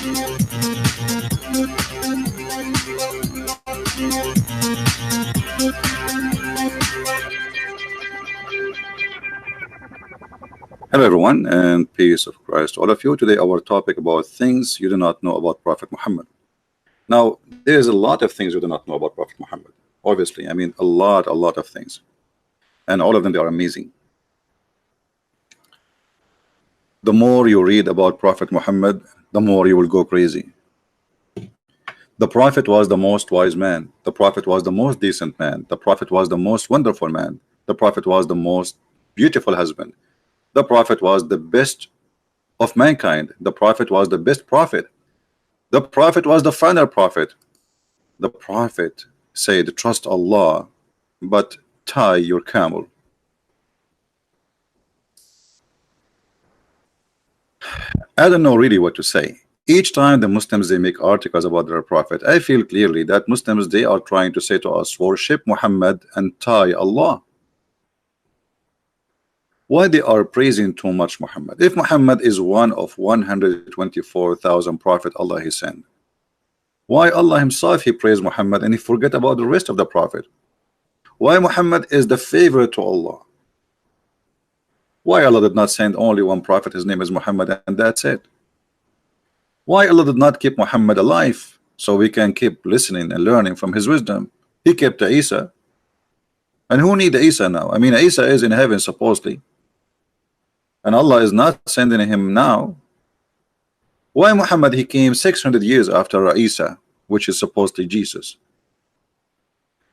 Hello everyone, and peace of Christ to all of you. Today our topic about things you do not know about Prophet Muhammad. Now there's a lot of things you do not know about Prophet Muhammad. Obviously, I mean a lot of things, and all of them, they are amazing. The more you read about Prophet Muhammad, the more you will go crazy. The Prophet was the most wise man. The Prophet was the most decent man. The Prophet was the most wonderful man. The Prophet was the most beautiful husband. The Prophet was the best of mankind. The Prophet was the best prophet. The Prophet was the final prophet. The Prophet said, trust Allah, but tie your camel. I don't know really what to say. Each time the Muslims, they make articles about their prophet, I feel clearly that Muslims, they are trying to say to us, worship Muhammad and tie Allah. Why they are praising too much Muhammad? If Muhammad is one of 124,000 prophet Allah he sent, why Allah himself he praised Muhammad and he forget about the rest of the prophet? Why Muhammad is the favorite to Allah? Why Allah did not send only one prophet, his name is Muhammad, and that's it? Why Allah did not keep Muhammad alive so we can keep listening and learning from his wisdom? He kept Isa, and who need Isa now? I mean, Isa is in heaven supposedly, and Allah is not sending him now. Why Muhammad he came 600 years after Isa, which is supposedly Jesus?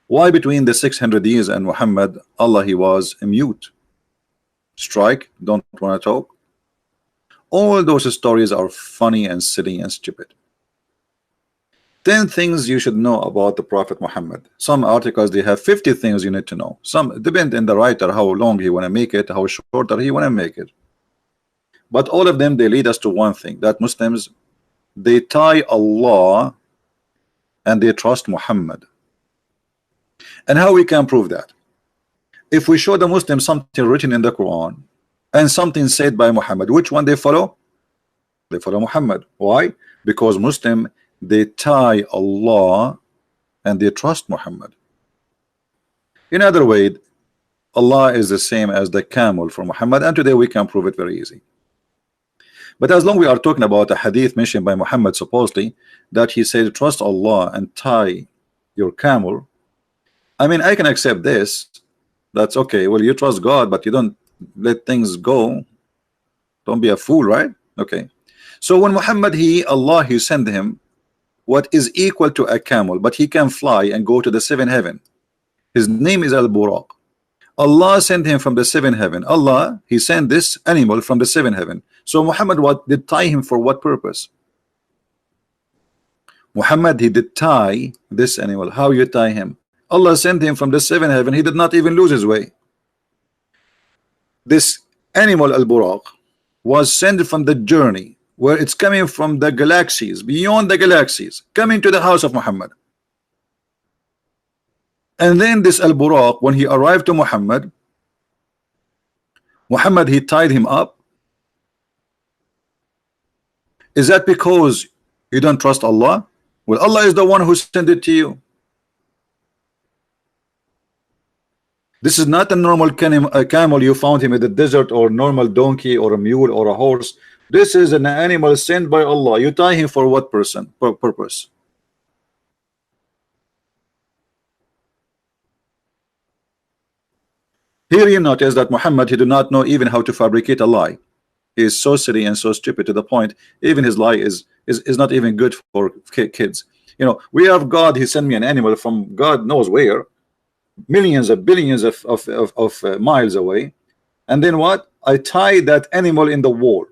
Why between the 600 years and Muhammad, Allah he was mute, strike, don't want to talk? All those stories are funny and silly and stupid. 10 things you should know about the Prophet Muhammad. Some articles they have 50 things you need to know. Some depend on the writer how long he want to make it, how shorter he want to make it. But all of them, they lead us to one thing, that Muslims, they tie Allah and they trust Muhammad. And how we can prove that? If we show the Muslims something written in the Quran and something said by Muhammad, which one they follow? They follow Muhammad. Why? Because Muslim, they tie Allah and they trust Muhammad. In other words, Allah is the same as the camel for Muhammad, and today we can prove it very easy. But as long we are talking about a hadith mentioned by Muhammad supposedly, that he said trust Allah and tie your camel, I mean, I can accept this. That's okay. Well, you trust God, but you don't let things go. Don't be a fool, right? Okay. So when Muhammad, Allah he sent him what is equal to a camel, but he can fly and go to the 7th heaven. His name is Al-Buraq. Allah sent him from the 7th heaven. Allah he sent this animal from the 7th heaven. So Muhammad, what did tie him for what purpose? Muhammad he did tie this animal. How you tie him? Allah sent him from the 7th heaven. He did not even lose his way. This animal Al-Buraq was sent from the journey where it's coming from the galaxies, beyond the galaxies, coming to the house of Muhammad. And then this Al-Buraq, when he arrived to Muhammad, he tied him up. Is that because you don't trust Allah? Well, Allah is the one who sent it to you. This is not a normal camel you found him in the desert, or normal donkey or a mule or a horse. This is an animal sent by Allah. You tie him for what purpose? Here you notice that Muhammad, he did not know even how to fabricate a lie. He is so silly and so stupid to the point even his lie is not even good for kids. You know, we have God, he sent me an animal from God knows where, millions of billions of miles away, and then what? I tie that animal in the wall.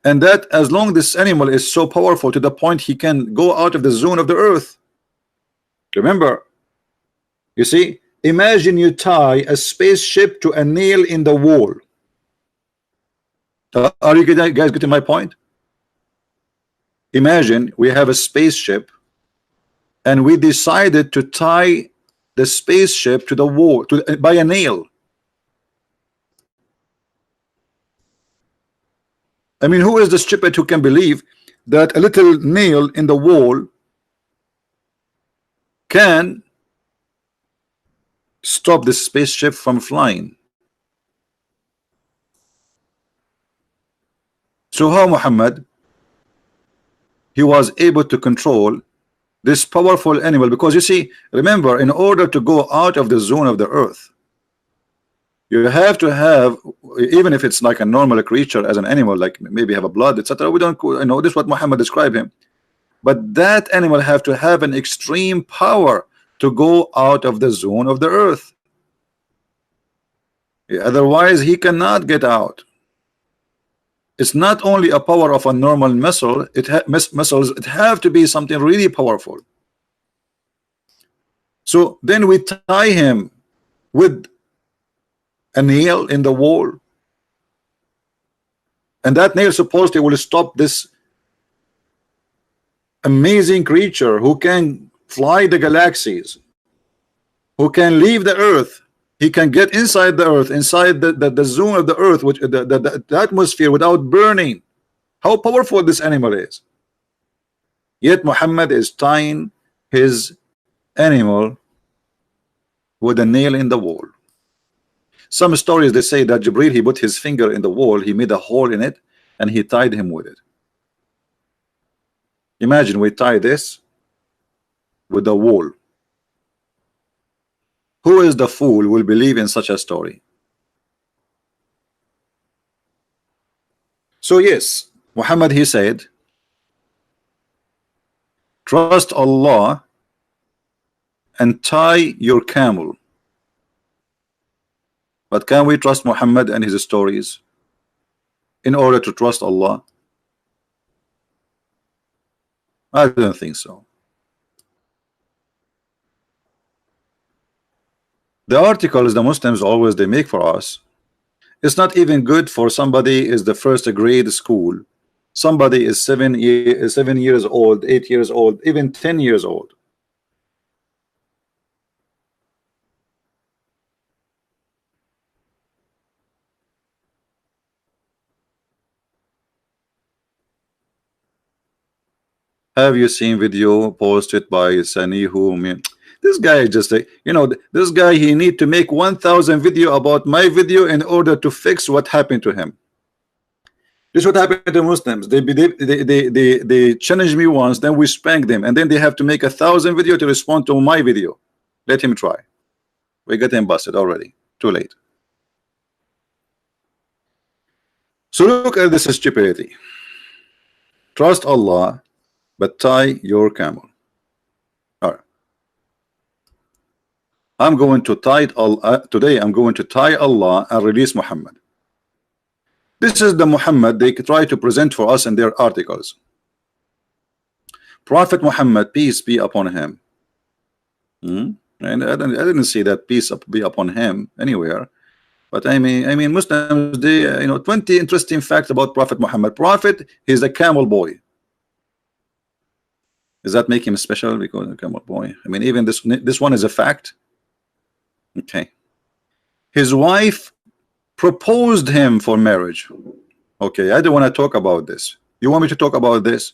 And that as long this animal is so powerful to the point he can go out of the zone of the earth. Remember, you see, imagine you tie a spaceship to a nail in the wall. Are you guys getting my point? Imagine we have a spaceship and we decided to tie the spaceship to the wall by a nail. I mean, who is the stupid who can believe that a little nail in the wall can stop the spaceship from flying? So how Muhammad, he was able to control this powerful animal? Because you see, remember, in order to go out of the zone of the earth, you have to have, even if it's like a normal creature as an animal, like maybe have a blood, etc. We don't, you know, this is what Muhammad described him. But that animal have to have an extreme power to go out of the zone of the earth. Otherwise, he cannot get out. It's not only a power of a normal muscle, muscles, it have to be something really powerful. So then we tie him with a nail in the wall, and that nail supposedly will stop this amazing creature who can fly the galaxies, who can leave the earth. He can get inside the earth, inside the zone of the earth, which the atmosphere, without burning. How powerful this animal is. Yet Muhammad is tying his animal with a nail in the wall. Some stories, they say that Jibril, he put his finger in the wall, he made a hole in it, and he tied him with it. Imagine we tie this with the wall. Who is the fool who will believe in such a story? So yes, Muhammad, he said, trust Allah and tie your camel. But can we trust Muhammad and his stories in order to trust Allah? I don't think so. The articles the Muslims always they make for us, it's not even good for somebody is the first grade school. Somebody is 7 years old, 8 years old, even 10 years old. Have you seen video posted by Sani who? This guy just you know, this guy, he need to make 1,000 video about my video in order to fix what happened to him. This is what happened to Muslims. They challenge me once, then we spank them, and then they have to make 1,000 video to respond to my video. Let him try. We got him busted already. Too late. So look at this stupidity. Trust Allah, but tie your camel. All right. I'm going to tie Allah today. I'm going to tie Allah and release Muhammad. This is the Muhammad they try to present for us in their articles. Prophet Muhammad, peace be upon him. And I didn't see that peace be upon him anywhere. But I mean, Muslims, they, you know, 20 interesting facts about Prophet Muhammad. Prophet, he's a camel boy. Does that make him special because a camel boy? I mean, even this one is a fact. Okay. His wife proposed him for marriage. Okay, I don't want to talk about this. You want me to talk about this?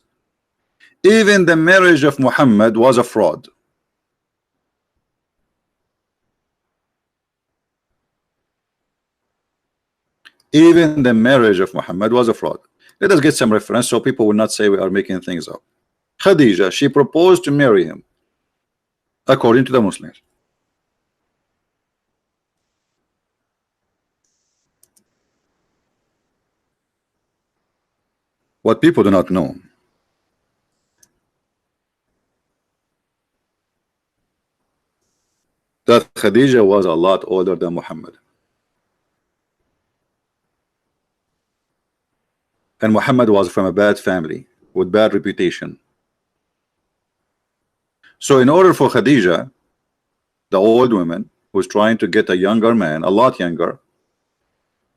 Even the marriage of Muhammad was a fraud. Even the marriage of Muhammad was a fraud. Let us get some reference so people will not say we are making things up. Khadija, she proposed to marry him according to the Muslims. What people do not know, that Khadija was a lot older than Muhammad. And Muhammad was from a bad family with bad reputation. So in order for Khadija, the old woman who's trying to get a younger man, a lot younger,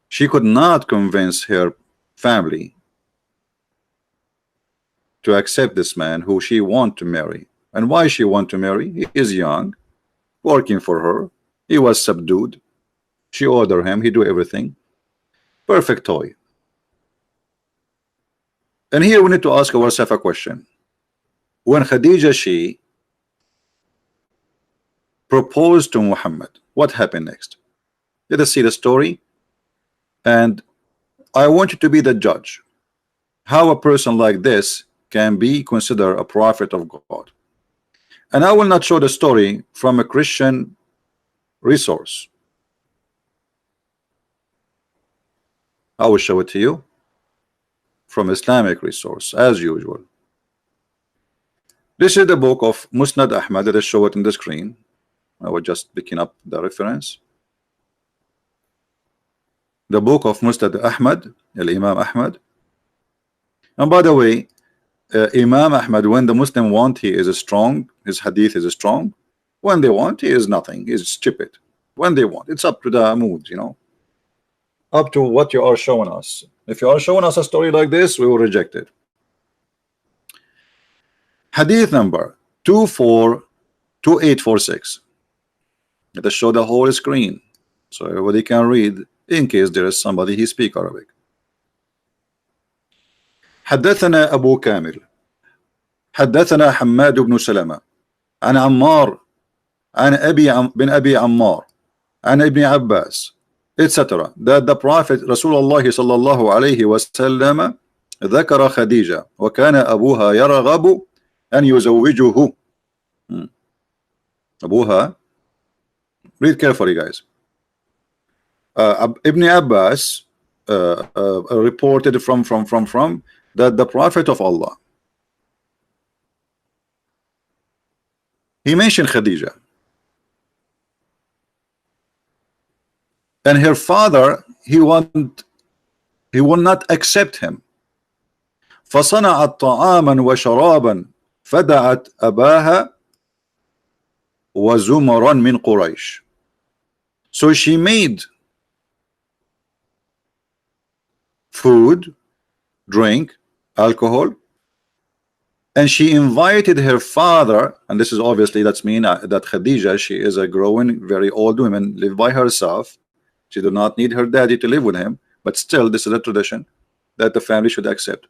she could not convince her family to accept this man who she want to marry. And why she want to marry? He is young, working for her. He was subdued. She ordered him. He do everything. Perfect toy. And here we need to ask ourselves a question. When Khadija, she proposed to Muhammad, what happened next? Let us see the story, and I want you to be the judge. How a person like this can be considered a prophet of God. And I will not show the story from a Christian resource. I will show it to you from Islamic resource, as usual. This is the book of Musnad Ahmad. Let us show it on the screen. I was just picking up the reference. The book of Musnad Ahmad, Imam Ahmad. And by the way, Imam Ahmad, when the Muslim want, he is strong. His hadith is strong. When they want, he is nothing. He is stupid. When they want, it's up to the mood, you know, up to what you are showing us. If you are showing us a story like this, we will reject it. Hadith number 242846. Let us show the whole screen so everybody can read, in case there is somebody who speaks Arabic. حدثنا أبو كامل حدثنا حماد بن سلمة عن عمار عن بن أبي عمار عن ابن عباس etc. that the Prophet Rasulullah صلى الله عليه وسلم ذكر خديجة وكان أبوها يرغب أن يزوجه. أبوها, read carefully guys. Ibn Abbas reported from that the Prophet of Allah, he mentioned Khadija, and her father, he will not accept him. فصنعت طعاما وشرابا فدعت أباها وزمرا من قريش. So she made food, drink, alcohol, and she invited her father, and this is obviously, that's mean that Khadija, she is a growing, very old woman, live by herself. She do not need her daddy to live with him, but still this is a tradition that the family should accept.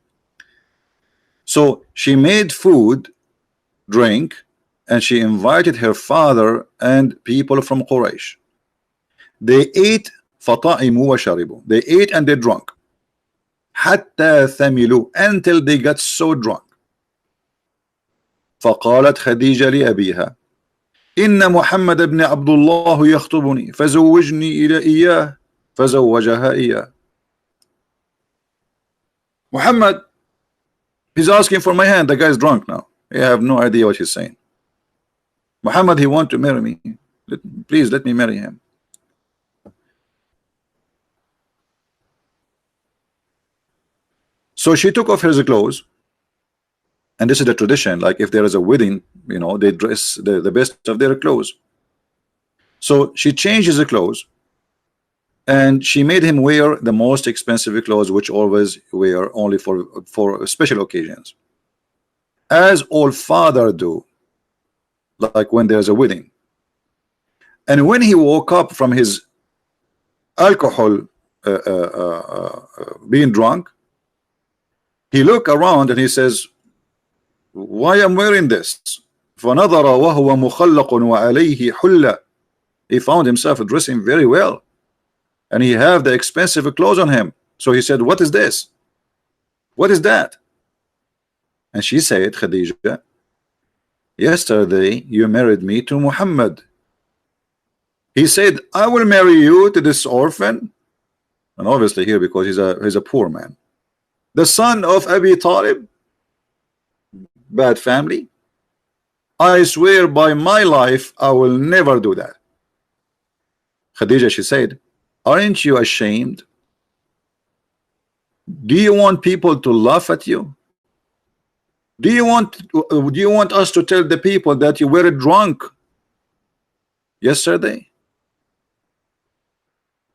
So she made food, drink, and she invited her father and people from Quraysh. They ate فطعموا وشربوا. They ate and they drank. حتى ثملوا, until they got so drunk. فقالت خديجة لأبيها إن محمد بن عبد الله يخطبني فزوجني إلى إياه فزوجها إياه. Muhammad, he's asking for my hand. The guy's drunk now. I have no idea what he's saying. Muhammad, he want to marry me. Please let me marry him. So she took off her clothes, and this is the tradition. Like if there is a wedding, you know, they dress the best of their clothes. So she changed his clothes, and she made him wear the most expensive clothes, which always wear only for special occasions, as all father do, like when there's a wedding. And when he woke up from his alcohol being drunk, he looked around and he says, why am I wearing this? فنظر وهو مخلق وعليه حلة. He found himself dressing very well, and he have the expensive clothes on him. So he said, what is this? What is that? And she said, Khadija, yesterday you married me to Muhammad. He said, I will marry you to this orphan. And obviously here, because he's a poor man, the son of Abi Talib, bad family. I swear by my life I will never do that. Khadija, she said, aren't you ashamed? Do you want people to laugh at you? Do you want us to tell the people that you were drunk yesterday?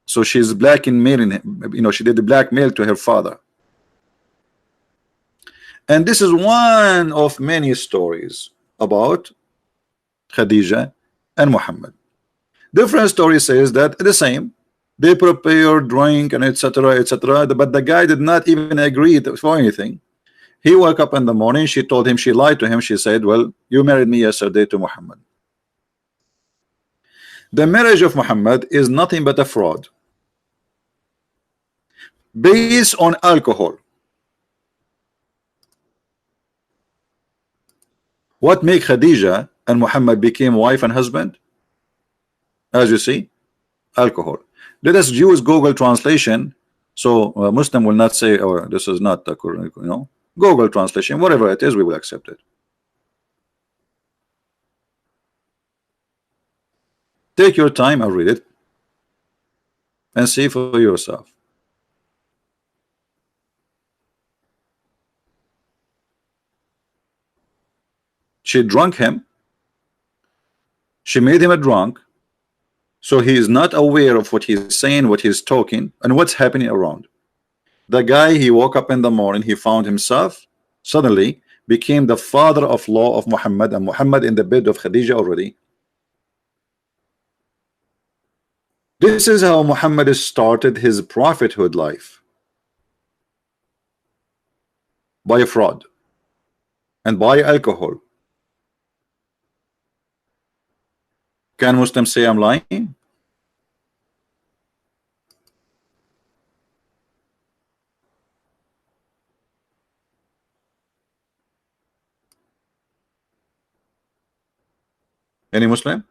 So she's blackmailing him, you know, she did the blackmail to her father. And this is one of many stories about Khadija and Muhammad. Different story says that the same, they prepared drink and etc., but the guy did not even agree for anything. He woke up in the morning. She told him, she lied to him. She said, well, you married me yesterday to Muhammad. The marriage of Muhammad is nothing but a fraud based on alcohol. What make Khadija and Muhammad became wife and husband? As you see, alcohol. Let us use Google translation, so Muslim will not say, oh, this is not the correct, you know. Google translation, whatever it is, we will accept it. Take your time and read it and see for yourself. She drunk him. She made him a drunk, so he is not aware of what he's saying, what he's talking, and what's happening around. The guy, he woke up in the morning, he found himself suddenly became the father-in-law of Muhammad, and Muhammad in the bed of Khadija already. This is how Muhammad started his prophethood life, by fraud and by alcohol. Can Muslims say I'm lying? Any Muslim?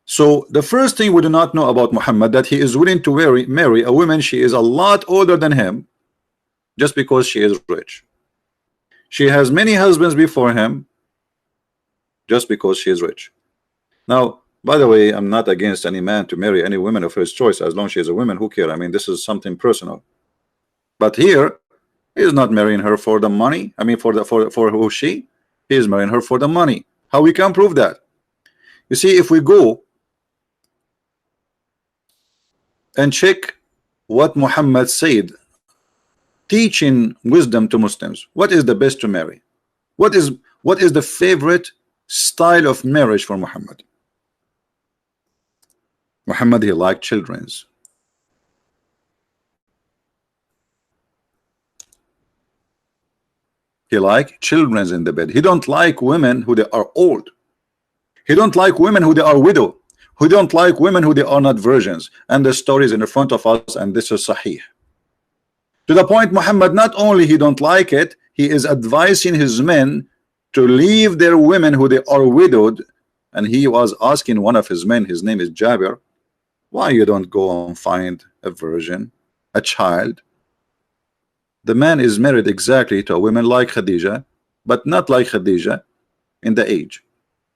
So the first thing we do not know about Muhammad, that he is willing to marry a woman, she is a lot older than him, just because she is rich. She has many husbands before him, just because she is rich. Now, by the way, I'm not against any man to marry any woman of his choice, as long as she is a woman. Who cares? I mean, this is something personal. But here, he is not marrying her for the money. I mean, for who she? He is marrying her for the money. How we can prove that? You see, if we go and check what Muhammad said, teaching wisdom to Muslims, what is the best to marry? What is the favorite style of marriage for Muhammad? Muhammad, he liked children's. He like children's in the bed. He don't like women who they are old. He don't like women who they are widow. Who don't like women who they are not virgins. And the story is in front of us, and this is sahih. To the point, Muhammad not only he don't like it, he is advising his men to leave their women who they are widowed. And he was asking one of his men, his name is Jabir, why you don't go and find a virgin, a child? The man is married exactly to a woman like Khadija, but not like Khadija in the age.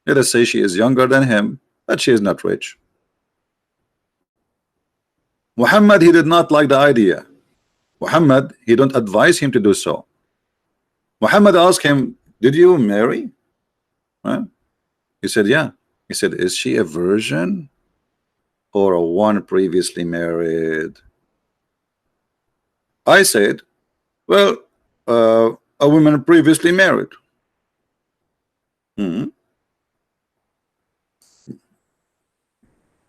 Let us say she is younger than him, but she is not rich. Muhammad, he did not like the idea. Muhammad, he don't advise him to do so. Muhammad asked him, did you marry? Huh? He said, yeah. He said, is she a virgin or a one previously married? I said, well, a woman previously married.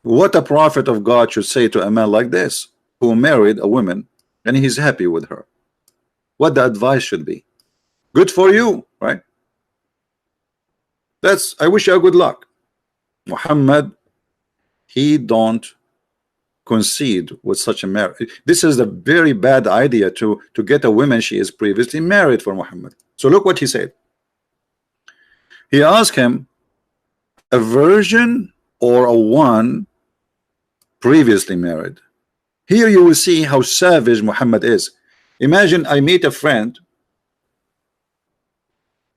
What a prophet of God should say to a man like this, who married a woman and he's happy with her? What the advice should be? Good for you, right? I wish you good luck. Muhammad, he don't concede with such a marriage. This is a very bad idea to get a woman she is previously married for Muhammad. So look what he said. He asked him, a virgin or a one previously married? Here you will see how savage Muhammad is. Imagine I meet a friend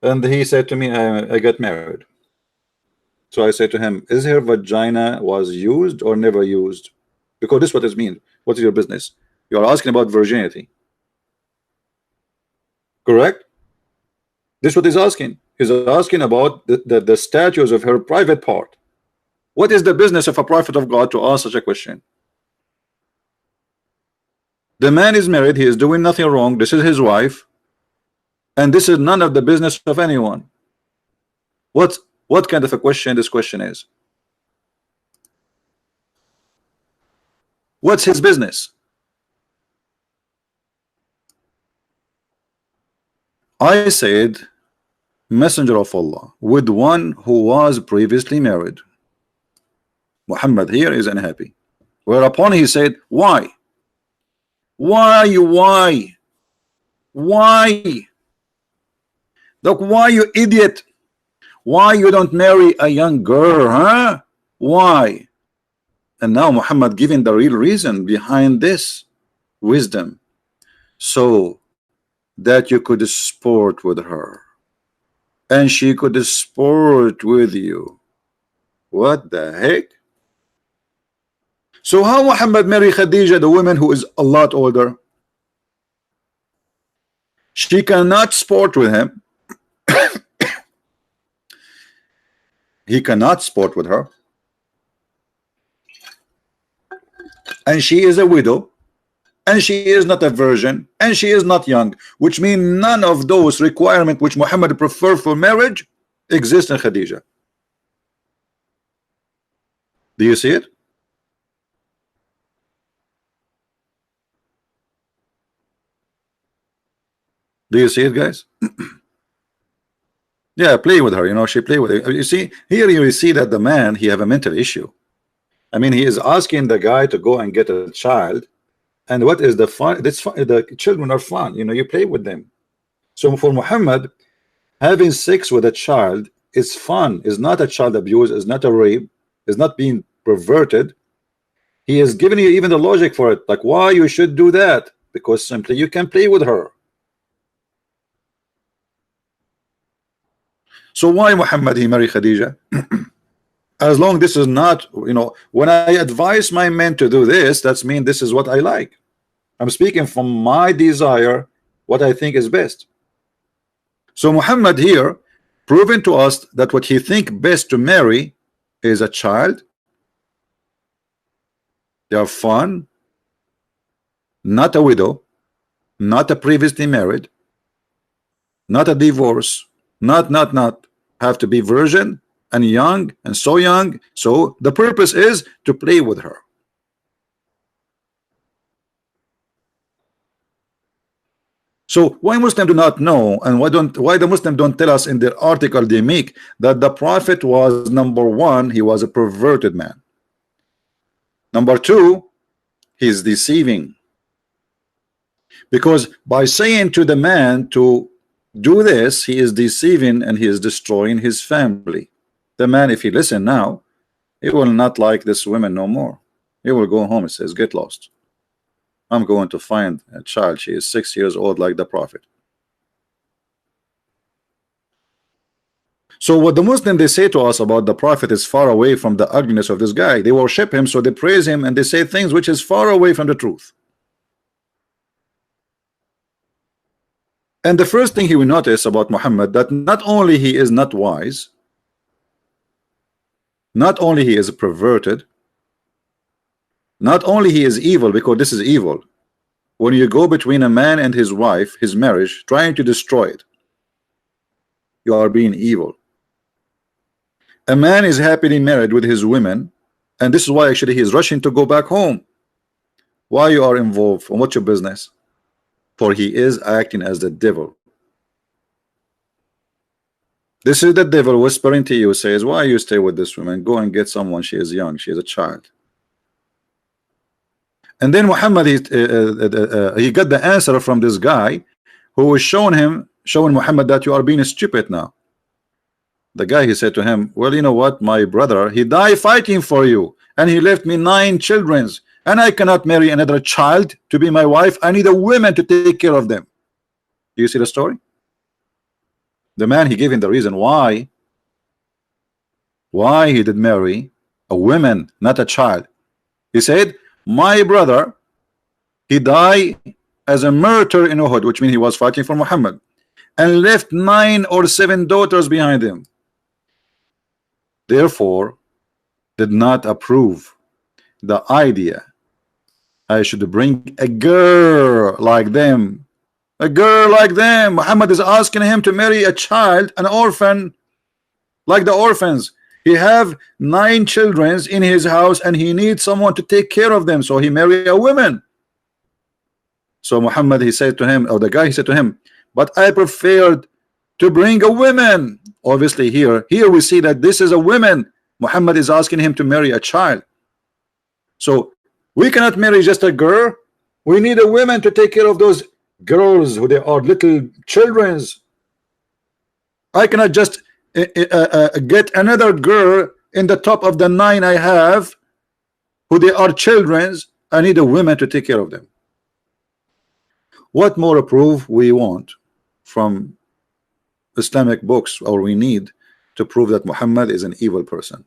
and he said to me, I got married. So I said to him, is her vagina was used or never used? Because this is what it means. What is your business? You are asking about virginity. Correct? This is what he's asking. He's asking about the status of her private part. What is the business of a prophet of God to ask such a question? The man is married. He is doing nothing wrong. This is his wife. And this is none of the business of anyone. What kind of a question this question is? What's his business? I said, Messenger of Allah with one who was previously married. Muhammad here is unhappy. Whereupon he said, why? Why? Look, why, you idiot? Why you don't marry a young girl, huh? Why? And now Muhammad giving the real reason behind this wisdom, so that you could sport with her and she could sport with you. What the heck? So how Muhammad marry Khadija, the woman who is a lot older? She cannot sport with him. He cannot sport with her, and she is a widow, and she is not a virgin, and she is not young, which mean none of those requirements which Muhammad prefer for marriage exist in Khadija. Do you see it? Do you see it, guys? Yeah, play with her, you know, she play with it. You see, here you see that the man, he have a mental issue. I mean, he is asking the guy to go and get a child, and what is the fun? That's fun. The children are fun, you know, you play with them. So for Muhammad, having sex with a child is fun, is not a child abuse, is not a rape, is not being perverted. He has given you even the logic for it, like why you should do that, because simply you can play with her. So why Muhammad he marry Khadija? As long this is not, you know, when I advise my men to do this, that's mean this is what I like. I'm speaking from my desire, what I think is best. So Muhammad here proving to us that what he think best to marry is a child. They are fun, not a widow, not a previously married, not a divorce, not have to be virgin and young and so young. So the purpose is to play with her. So why Muslims do not know, and why the Muslim don't tell us in their article they make that the Prophet was, number one, he was a perverted man. Number two, he's deceiving, because by saying to the man to do this, he is deceiving and he is destroying his family. The man, if he listen now, he will not like this woman no more. He will go home and says, get lost. I'm going to find a child. She is 6 years old like the Prophet. So what the Muslim they say to us about the Prophet is far away from the ugliness of this guy. They worship him, so they praise him and they say things which is far away from the truth. And the first thing he will notice about Muhammad, that not only he is not wise, not only he is perverted, not only he is evil, because this is evil. When you go between a man and his wife, his marriage, trying to destroy it, you are being evil. A man is happily married with his women, and this is why actually he is rushing to go back home. Why you are involved, and what's your business? For he is acting as the devil. This is the devil whispering to you, says, why you stay with this woman? Go and get someone, she is young, she is a child. And then Muhammad he got the answer from this guy who was showing Muhammad that you are being stupid now. The guy, he said to him, well, you know what, my brother, he died fighting for you, and he left me 9 children, and I cannot marry another child to be my wife. I need a woman to take care of them. Do you see the story? The man, he gave him the reason why he did marry a woman, not a child. He said, my brother, he died as a martyr in Uhud, which means he was fighting for Muhammad, and left 9 or 7 daughters behind him. Therefore, did not approve the idea I should bring a girl like them. A girl like them. Muhammad is asking him to marry a child, an orphan, like the orphans. He have 9 children in his house and he needs someone to take care of them, so he marry a woman. So Muhammad, he said to him, or the guy, he said to him, but I preferred to bring a woman. Obviously here we see that this is a woman. Muhammad is asking him to marry a child. So we cannot marry just a girl. We need a woman to take care of those girls who they are little children's. I cannot just get another girl in the top of the 9 I have who they are children's. I need a woman to take care of them. What more proof we want from Islamic books, or we need to prove that Muhammad is an evil person?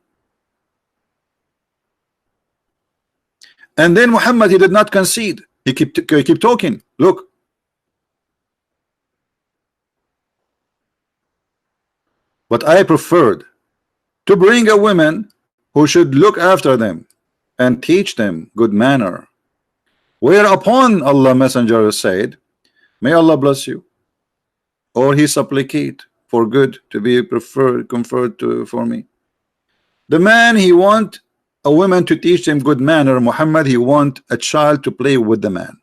And then Muhammad, he did not concede. He keep talking. Look, but I preferred to bring a woman who should look after them and teach them good manner. Whereupon Allah Messenger said, may Allah bless you, or he supplicate for good to be preferred, conferred to for me. The man, he want a woman to teach him good manner. Muhammad, he want a child to play with the man.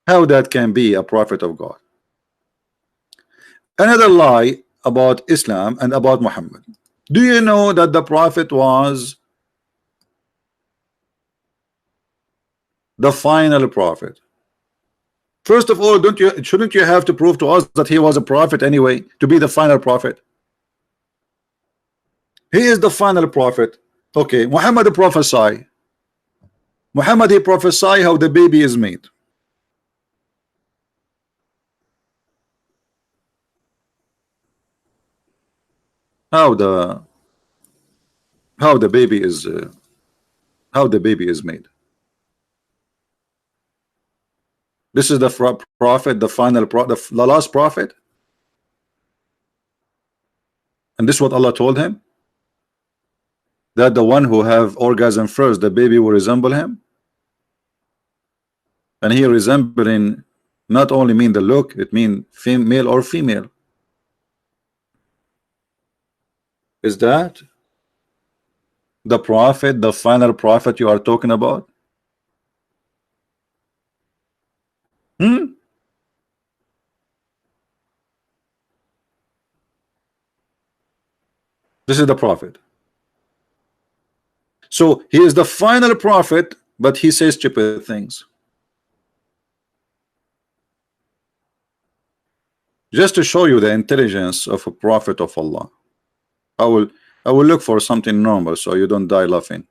How that can be a prophet of God? Another lie about Islam and about Muhammad. Do you know that the prophet was the final prophet? First of all, shouldn't you have to prove to us that he was a prophet anyway, to be the final prophet? He is the final prophet. Okay, Muhammad prophesy. Muhammad, he prophesy how the baby is made. How the baby is made. This is the prophet, the final prophet, the last prophet, and this is what Allah told him, that the one who have orgasm first, the baby will resemble him. And here resembling not only mean the look, it mean male or female. Is that the prophet, the final prophet you are talking about? This is the prophet. So he is the final prophet, but he says stupid things. Just to show you the intelligence of a prophet of Allah, I will look for something normal so you don't die laughing.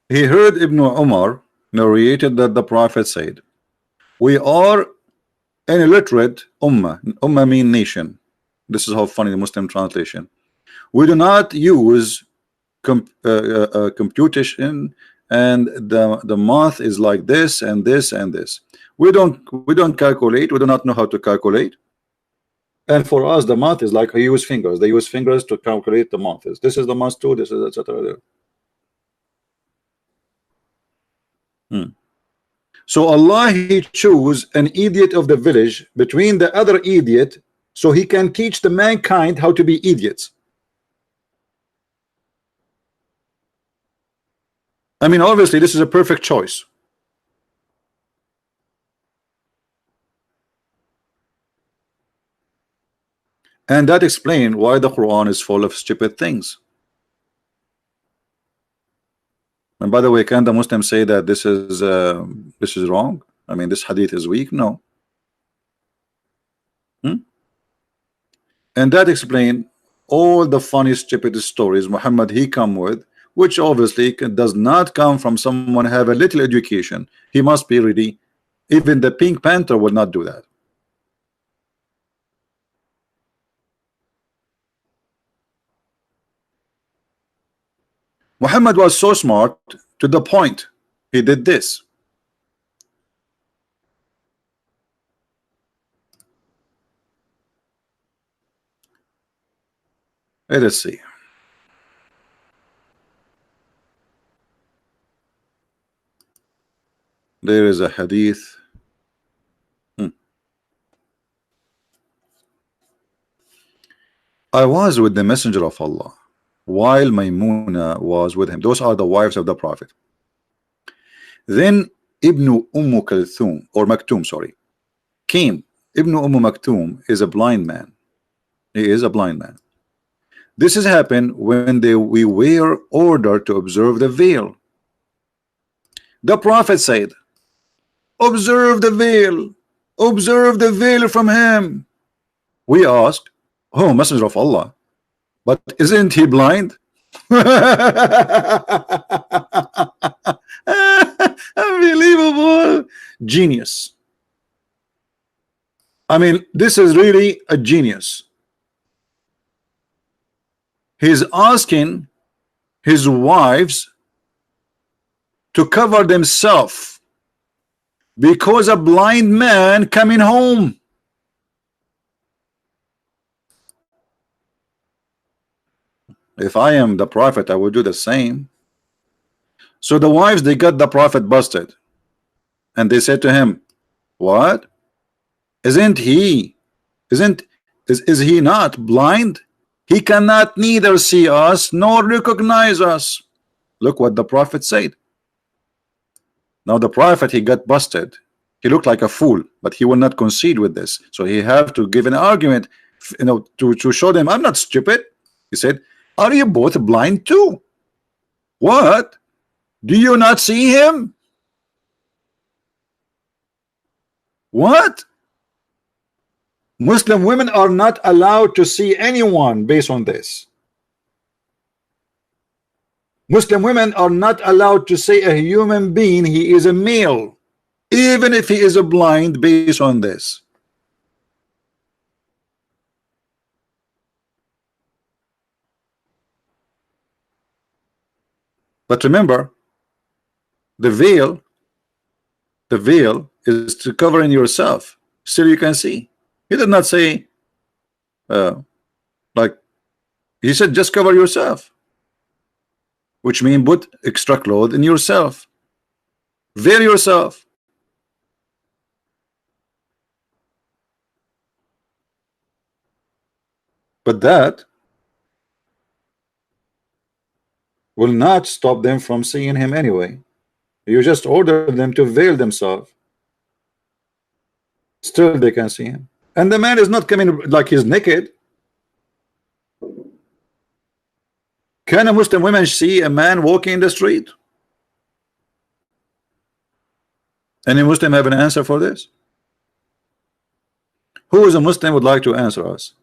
He heard Ibn Umar narrated that the prophet said, we are an illiterate ummah. Ummah mean nation. This is how funny the Muslim translation. We do not use computation, and the math is like this and this and this. We don't calculate. We do not know how to calculate. And for us, the math is like I use fingers. They use fingers to calculate the math. This is the math too. This is etc. So Allah, he chose an idiot of the village between the other idiot, so he can teach the mankind how to be idiots. I mean, obviously this is a perfect choice. And that explains why the Quran is full of stupid things. And by the way, can the Muslims say that this is wrong? I mean, this hadith is weak? No. And that explains all the funny, stupid stories Muhammad he come with, which obviously does not come from someone have a little education. He must be ready. Even the Pink Panther would not do that. Muhammad was so smart to the point he did this. Let us see. There is a hadith. I was with the Messenger of Allah while Maymuna was with him. Those are the wives of the Prophet. Then Ibn Kulthum, or Maktoum, sorry, came. Ibn Maktoum is a blind man. He is a blind man. This has happened when we were ordered to observe the veil. The Prophet said, observe the veil. Observe the veil from him. We asked, oh, Messenger of Allah, but isn't he blind? Unbelievable. Genius. I mean, this is really a genius. He's asking his wives to cover themselves because a blind man coming home. If I am the Prophet, I would do the same. So the wives, they got the Prophet busted, and they said to him, what? Isn't he? Is he not blind? He cannot neither see us nor recognize us. Look what the Prophet said. Now the Prophet, he got busted. He looked like a fool, but he will not concede with this. So he have to give an argument, you know, to show them I'm not stupid. He said, are you both blind too? What? Do you not see him? What? Muslim women are not allowed to see anyone based on this. Muslim women are not allowed to say a human being he is a male, even if he is a blind, based on this. But remember, the veil is to cover in yourself, still you can see. He did not say like, he said just cover yourself, which means put extra clothes in yourself, veil yourself. But that will not stop them from seeing him anyway. You just order them to veil themselves, still they can see him. And the man is not coming like he's naked. Can a Muslim woman see a man walking in the street? Any Muslim have an answer for this? Who is a Muslim would like to answer us?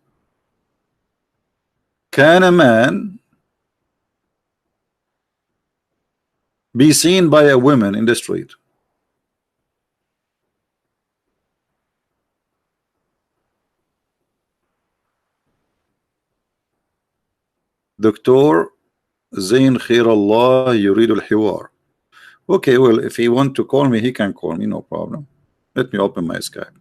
Can a man be seen by a woman in the street? Dr. Zain Khairallah Yurid al-Hiwar. Okay, well, if he want to call me, he can call me, no problem. Let me open my Skype.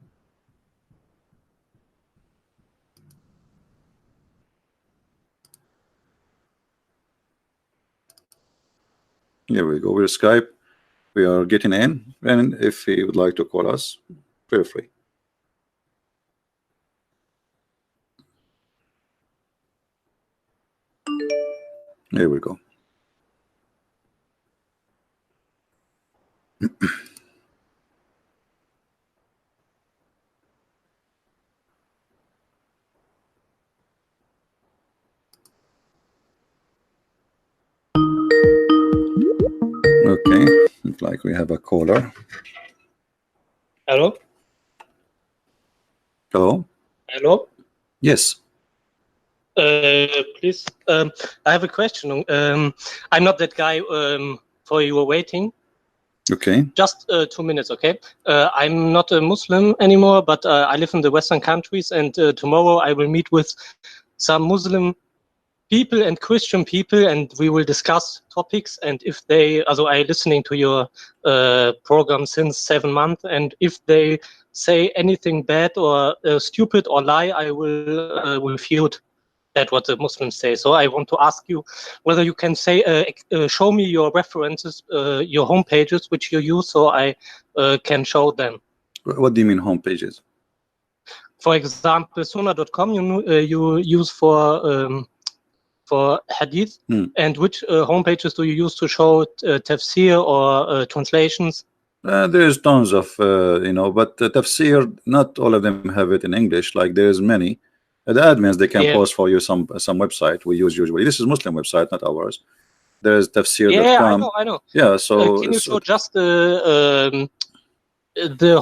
Here we go. We're Skype. We are getting in, and if he would like to call us, feel free. Here we go. Okay, looks like we have a caller. Hello? Hello? Hello? Yes. Please, I have a question. I'm not that guy for you waiting. Okay. Just 2 minutes, okay? I'm not a Muslim anymore, but I live in the Western countries, and tomorrow I will meet with some Muslim people and Christian people, and we will discuss topics. And if they, also I listening to your program since 7 months, and if they say anything bad or stupid or lie, I will refute That's what the Muslims say. So I want to ask you whether you can say, show me your references, your home pages which you use, so I can show them. What do you mean home pages? For example, Sunnah.com you use for hadith, and which home pages do you use to show tafsir or translations? There's tons of but tafsir, not all of them have it in English. Like there's many. The admins, they can post for you some website we use usually. This is Muslim website, not ours. There's tafsir.com. Yeah, I know. Yeah, so can you show just the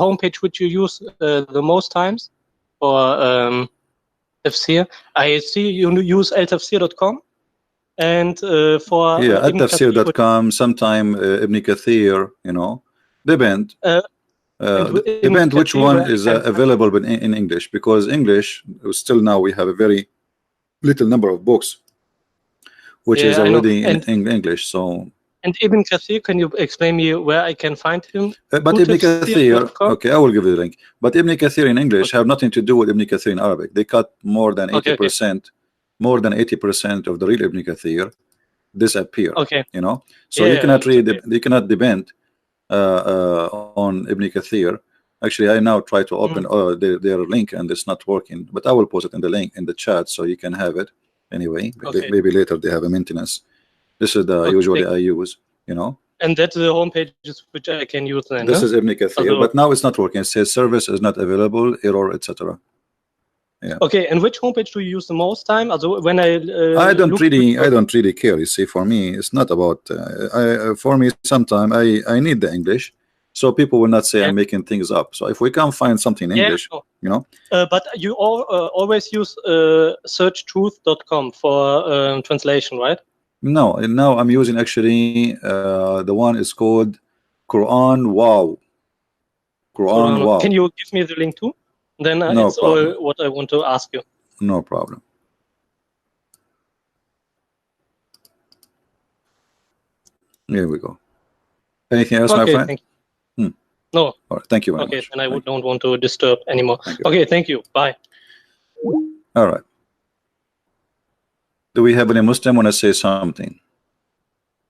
homepage which you use the most times for tafsir? I see you use altafsir.com, and for at tafsir.com, sometime Ibn Kathir, depend. Depend which one is available in English, because English still now we have a very little number of books which is already in English. So, and Ibn Kathir, can you explain me where I can find him? But Ibn Kathir, okay, I will give you the link. But Ibn Kathir in English have nothing to do with Ibn Kathir in Arabic. They cut more than 80%, more than 80% of the real Ibn Kathir disappear. So you cannot read, you cannot depend on Ibn Kathir. Actually, I now try to open their link and it's not working, but I will post it in the link in the chat so you can have it anyway. Maybe later they have a maintenance. This is the usually I use, and that's the home pages which I can use then. This is Ibn Kathir, but now it's not working. It says service is not available, error, etc. Okay, and which homepage do you use the most time? Also, when I don't really care. You see, for me, it's not about. For me, sometimes I need the English, so people will not say I'm making things up. So if we can't find something in English, But you always use searchtruth.com for translation, right? No, now I'm using actually the one is called Quran Wow. Quran Wow. Can you give me the link too? Then no it's problem. all what I want to ask you. No problem. Here we go. Anything else, my friend? Thank you. No. All right. Thank you very much. Okay, then I don't want to disturb anymore. Okay, thank you. Bye. All right. Do we have any Muslim want to say something?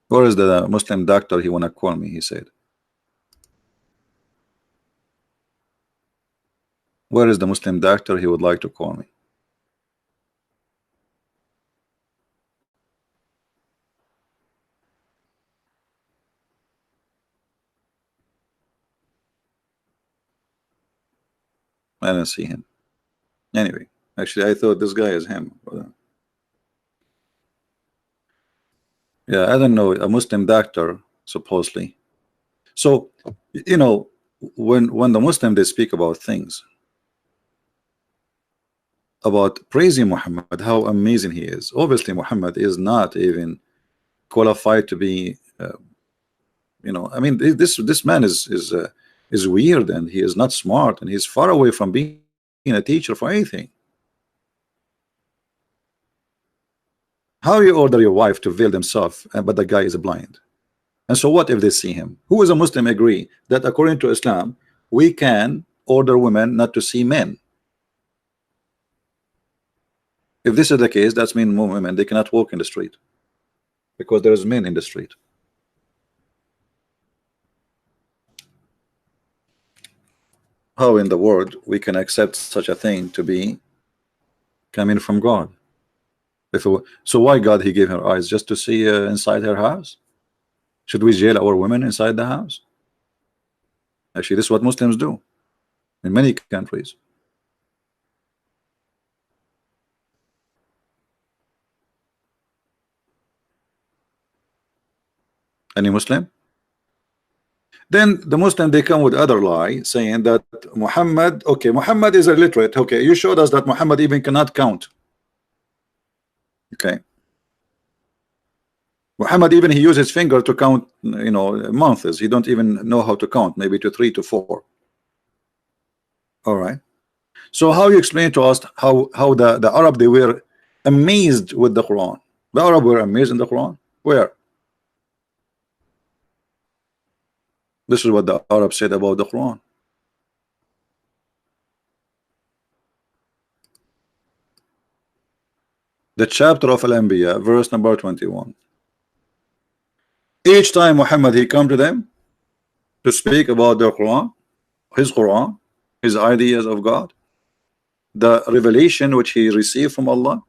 Where is the Muslim doctor? He want to call me, he said. Where is the Muslim doctor? He would like to call me. I don't see him. Anyway, actually, I thought this guy is him. Yeah, I don't know, a Muslim doctor, supposedly. So, when the Muslim, they speak about things, about praising Muhammad, how amazing he is. Obviously, Muhammad is not even qualified to be, I mean, this man is weird, and he is not smart, and he's far away from being a teacher for anything. How you order your wife to veil themselves, but the guy is blind? And so what if they see him? Who is a Muslim agree that according to Islam we can order women not to see men? If this is the case, that's mean more women, they cannot walk in the street because there's men in the street. How in the world we can accept such a thing to be coming from God? So why God he gave her eyes? Just to see inside her house? Should we jail our women inside the house? Actually, this is what Muslims do in many countries. Any Muslim? Then the Muslim, they come with other lie saying that Muhammad, okay, Muhammad is illiterate. Okay, you showed us that Muhammad even cannot count. Okay, Muhammad even he used his finger to count, months. He don't even know how to count, maybe to 3 to 4. All right. So how you explain to us how the Arab, they were amazed with the Quran? The Arab were amazed in the Quran. Where? This is what the Arab said about the Quran. the chapter of Al-Anbiya, verse number 21. Each time Muhammad he come to them to speak about their Quran, his ideas of God, the revelation which he received from Allah,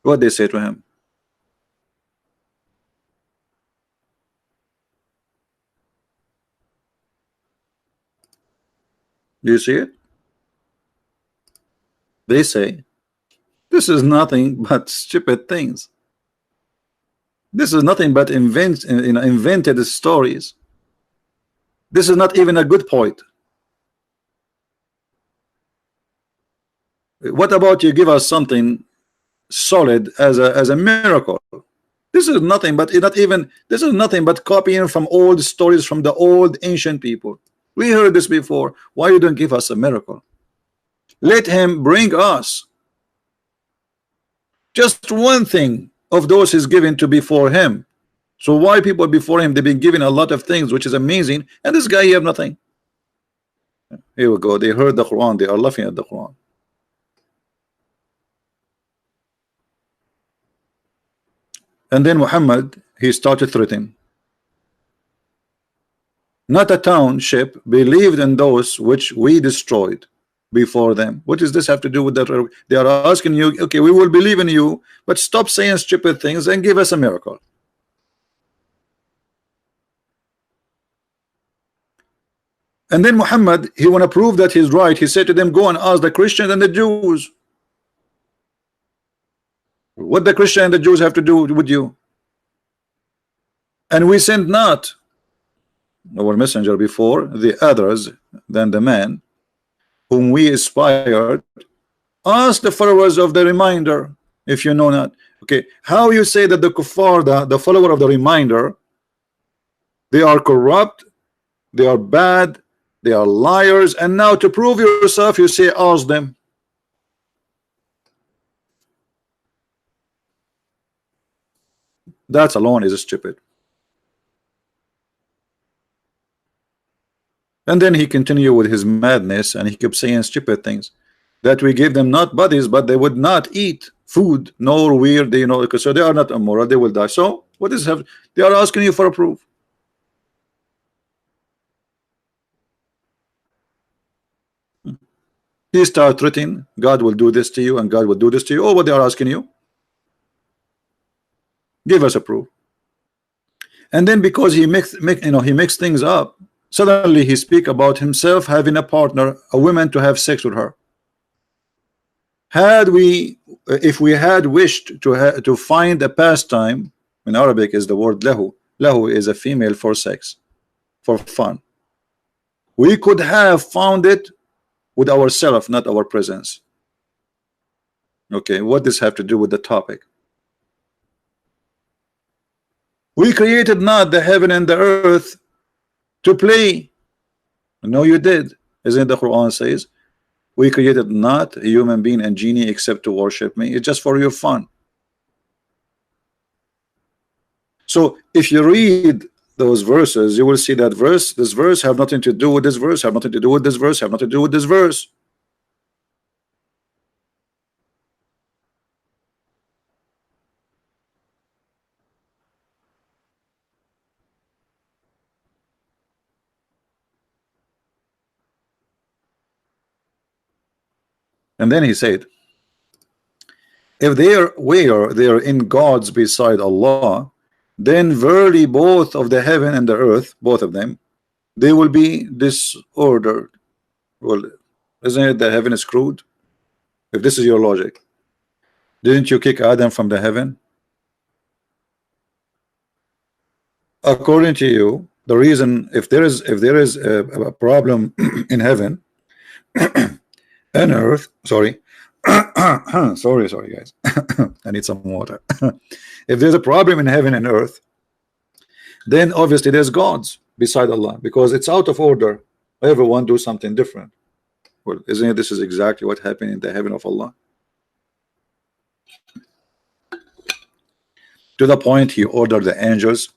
what they say to him? Do you see it? They say, this is nothing but stupid things. This is nothing but invented stories. This is not even a good point. What about you give us something solid as a miracle? This is nothing but this is nothing but copying from old stories from the old ancient people. We heard this before. Why you don't give us a miracle? Let him bring us just one thing of those he's given to before him. So why people before him they've been given a lot of things which is amazing, and this guy he have nothing? Here we go. They heard the Quran. They are laughing at the Quran. And then Muhammad he started threatening. Not a township believed in those which we destroyed before them. What does this have to do with that? They are asking you, okay, we will believe in you, but stop saying stupid things and give us a miracle. And then Muhammad, he want to prove that he's right. He said to them, go and ask the Christians and the Jews. What the Christian and the Jews have to do with you? And we sent not our messenger before the others than the man whom we inspired. Ask the followers of the reminder if you know not. Okay, how you say that the kuffar, the follower of the reminder, they are corrupt, they are bad, they are liars, and now to prove yourself you say ask them. That alone is stupid. And then he continued with his madness, and he kept saying stupid things that we gave them not bodies, but they would not eat food, nor weird, you know, so they are not immoral, they will die. So what is have? They are asking you for a proof. He start threatening God will do this to you and God will do this to you. Oh, what they are asking you? Give us a proof. And then because he mixed things up, suddenly he speak about himself having a partner, a woman to have sex with her. If we had wished to find a pastime, in Arabic is the word lahu. Lahu is a female for sex, for fun. We could have found it with ourselves, not our presence. Okay, what does this have to do with the topic? We created not the heaven and the earth to play. No, you did. Isn't the Quran says, we created not a human being and genie except to worship me. It's just for your fun. So if you read those verses, you will see that this verse have nothing to do with this verse, have nothing to do with this verse, have nothing to do with this verse. And then he said, if they are in gods beside Allah, then verily both of the heaven and the earth, both of them, they will be disordered. Well, isn't it the heaven is screwed? If this is your logic, didn't you kick Adam from the heaven? According to you, the reason if there is a problem in heaven and earth, sorry, sorry guys, I need some water. If there's a problem in heaven and earth, then obviously there's gods beside Allah, because it's out of order. Everyone do something different. Well, isn't it this is exactly what happened in the heaven of Allah? To the point he ordered the angels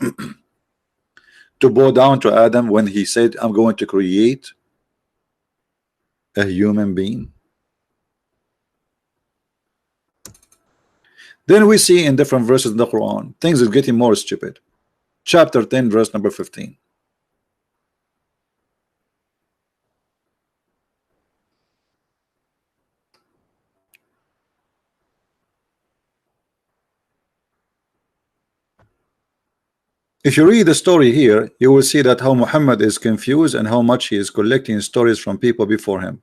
to bow down to Adam when he said, I'm going to create a human being. Then we see in different verses in the Quran, things is getting more stupid. Chapter 10, verse number 15. If you read the story here, you will see that how Muhammad is confused and how much he is collecting stories from people before him.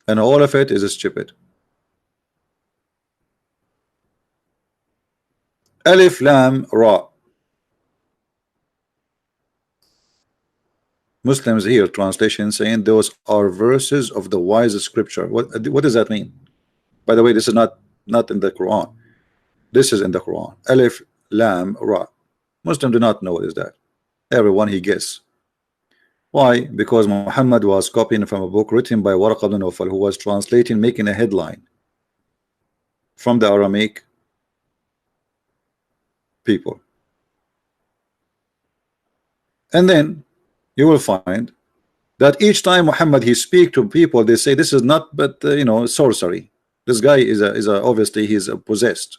And all of it is stupid. Alif Lam Ra. Muslims here translation saying those are verses of the wise scripture. What does that mean? By the way, this is not in the Quran. This is in the Quran. Alif Lam Ra. Muslims do not know what is that. Everyone he guess. Why? Because Muhammad was copying from a book written by Waraq ibn Nawfal, who was translating, making a headline from the Aramaic people. And then you will find that each time Muhammad he speak to people, they say this is not but you know, sorcery. This guy is obviously he's possessed.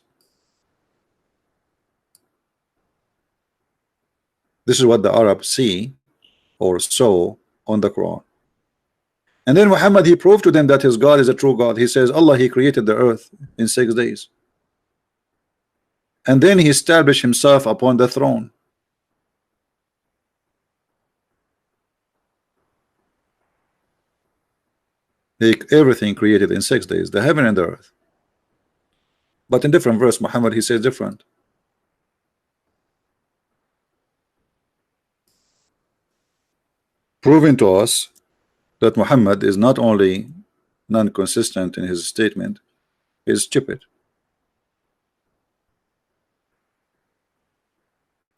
This is what the Arabs see or saw on the Quran. And then Muhammad he proved to them that his God is a true God. He says Allah he created the earth in 6 days. And then he established himself upon the throne. Everything created in 6 days, the heaven and the earth. But in different verse Muhammad he says different. Proving to us that Muhammad is not only non-consistent in his statement, he is stupid.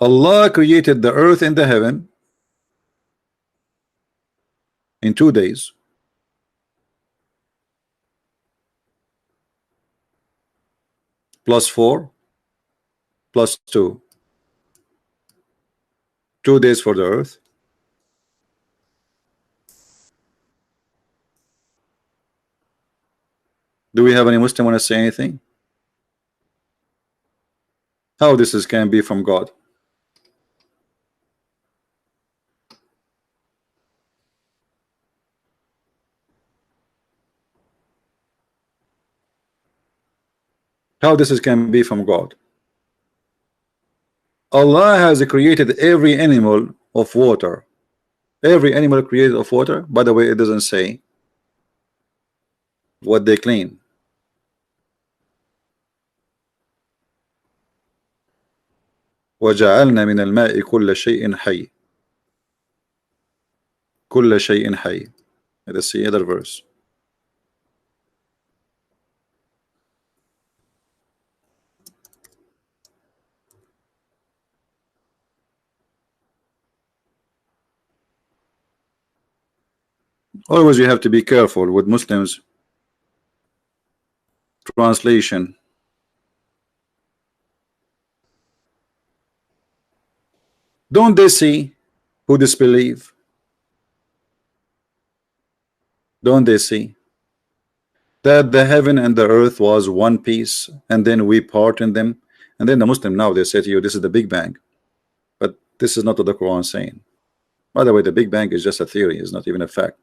Allah created the earth and the heaven in 2 days. Plus 4 plus 2. 2 days for the earth. Do we have any Muslim want to say anything? How this can be from God? How this can be from God? Allah has created every animal of water. Every animal created of water. By the way, it doesn't say what they claim. وجعلنا من الماء كل شيء حي. كل شيء حي. Let's see other verse. Always you have to be careful with Muslims translation. Don't they see who disbelieve? Don't they see that the heaven and the earth was one piece and then we part in them? And then the Muslim now they say to you this is the Big Bang, but this is not what the Quran saying. By the way, the Big Bang is just a theory, it's not even a fact.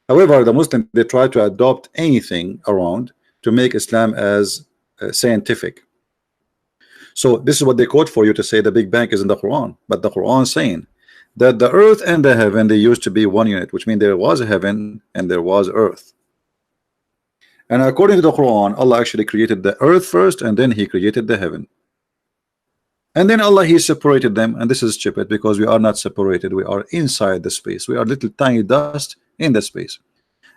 However, the Muslim they try to adopt anything around to make Islam as scientific. So this is what they quote for you to say the Big Bang is in the Quran, but the Quran is saying that the earth and the heaven they used to be one unit, which means there was a heaven and there was earth. And according to the Quran, Allah actually created the earth first and then he created the heaven. And then Allah he separated them, and this is stupid because we are not separated, we are inside the space, we are little tiny dust in the space.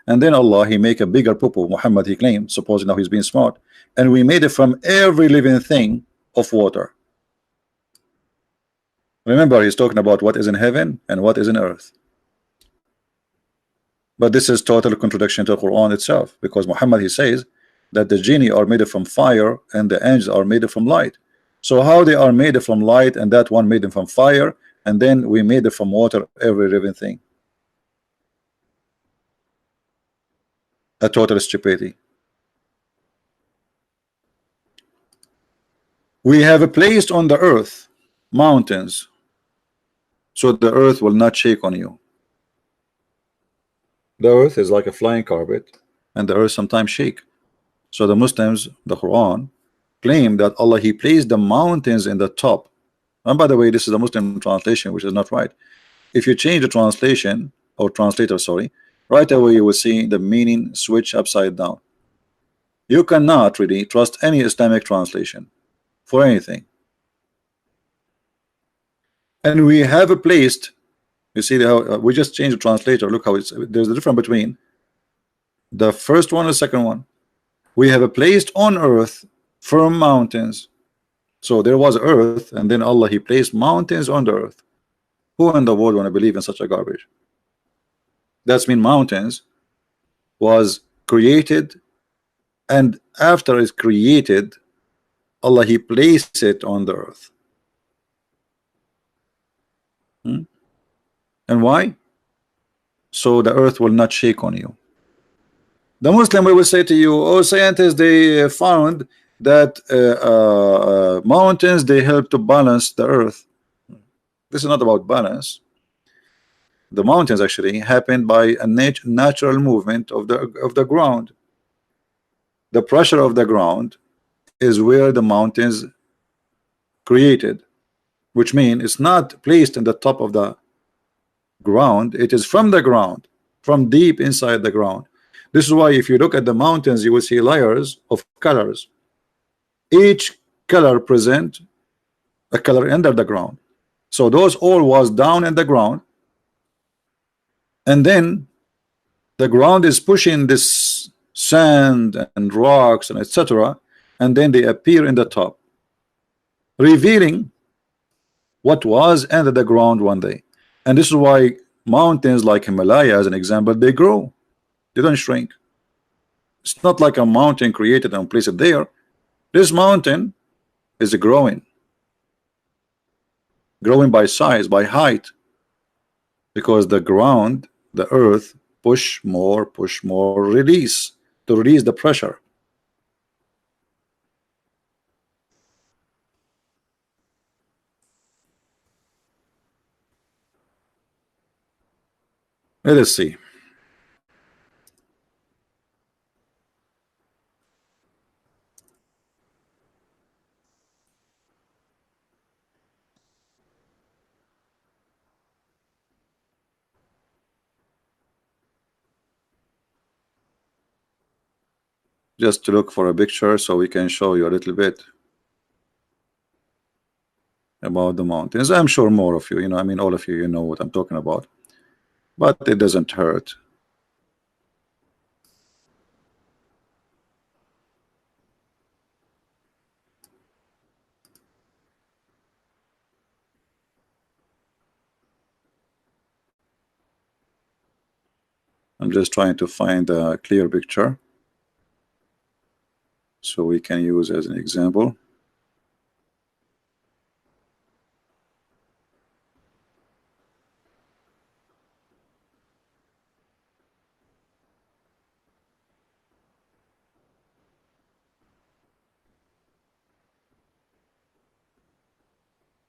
And then Allah he make a bigger poo-poo. Muhammad he claimed, supposing now he's being smart, and we made it from every living thing of water. Remember he's talking about what is in heaven and what is in earth. But this is total contradiction to the Quran itself, because Muhammad he says that the genie are made from fire and the angels are made from light. So how they are made from light and that one made them from fire, and then we made it from water, every living thing? A total stupidity. We have placed on the earth mountains, so the earth will not shake on you. The earth is like a flying carpet, and the earth sometimes shake. So the Muslims, the Quran, claim that Allah, He placed the mountains in the top. And by the way, this is a Muslim translation, which is not right. If you change the translation or translator, sorry, right away you will see the meaning switch upside down. You cannot really trust any Islamic translation for anything. And we have placed, you see how we just changed the translator. Look how there's a difference between the first one and the second one. We have placed on earth firm mountains. So there was earth, and then Allah, He placed mountains on the earth. Who in the world want to believe in such a garbage? That's mean mountains was created, and after it's created, Allah, He placed it on the earth. And why? So the earth will not shake on you. The Muslim will say to you, oh, scientists, they found that mountains, they help to balance the earth. This is not about balance. The mountains actually happened by a natural movement of the ground. The pressure of the ground is where the mountains created, which means it's not placed in the top of the ground. It is from the ground, from deep inside the ground. This is why if you look at the mountains, you will see layers of colors. Each color present a color under the ground. So those all was down in the ground, and then the ground is pushing this sand and rocks and etc., and then they appear in the top, revealing what was under the ground one day. And this is why mountains like Himalaya, as an example, they grow. They don't shrink. It's not like a mountain created and placed there. This mountain is growing by size, by height, because the ground, the earth, push more, release, to release the pressure. Let us see. Just to look for a picture so we can show you a little bit about the mountains. I'm sure more of you, I mean, all of you, you know what I'm talking about, but it doesn't hurt. I'm just trying to find a clear picture so we can use as an example.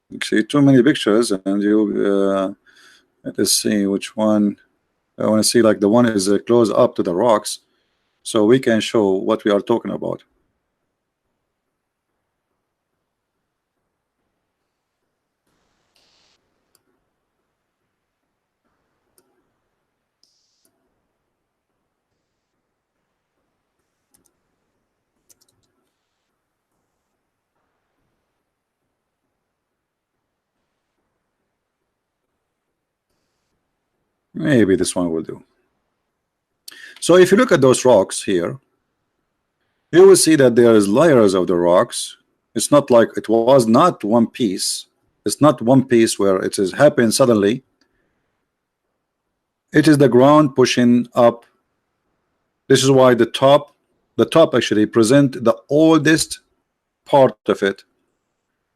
You see too many pictures, and you let us see which one. I want to see like the one is close up to the rocks, so we can show what we are talking about. Maybe this one will do. So if you look at those rocks here, you will see that there is layers of the rocks. It's not like it was not one piece. It's not one piece where it has happened suddenly. It is the ground pushing up. This is why the top actually present the oldest part of it,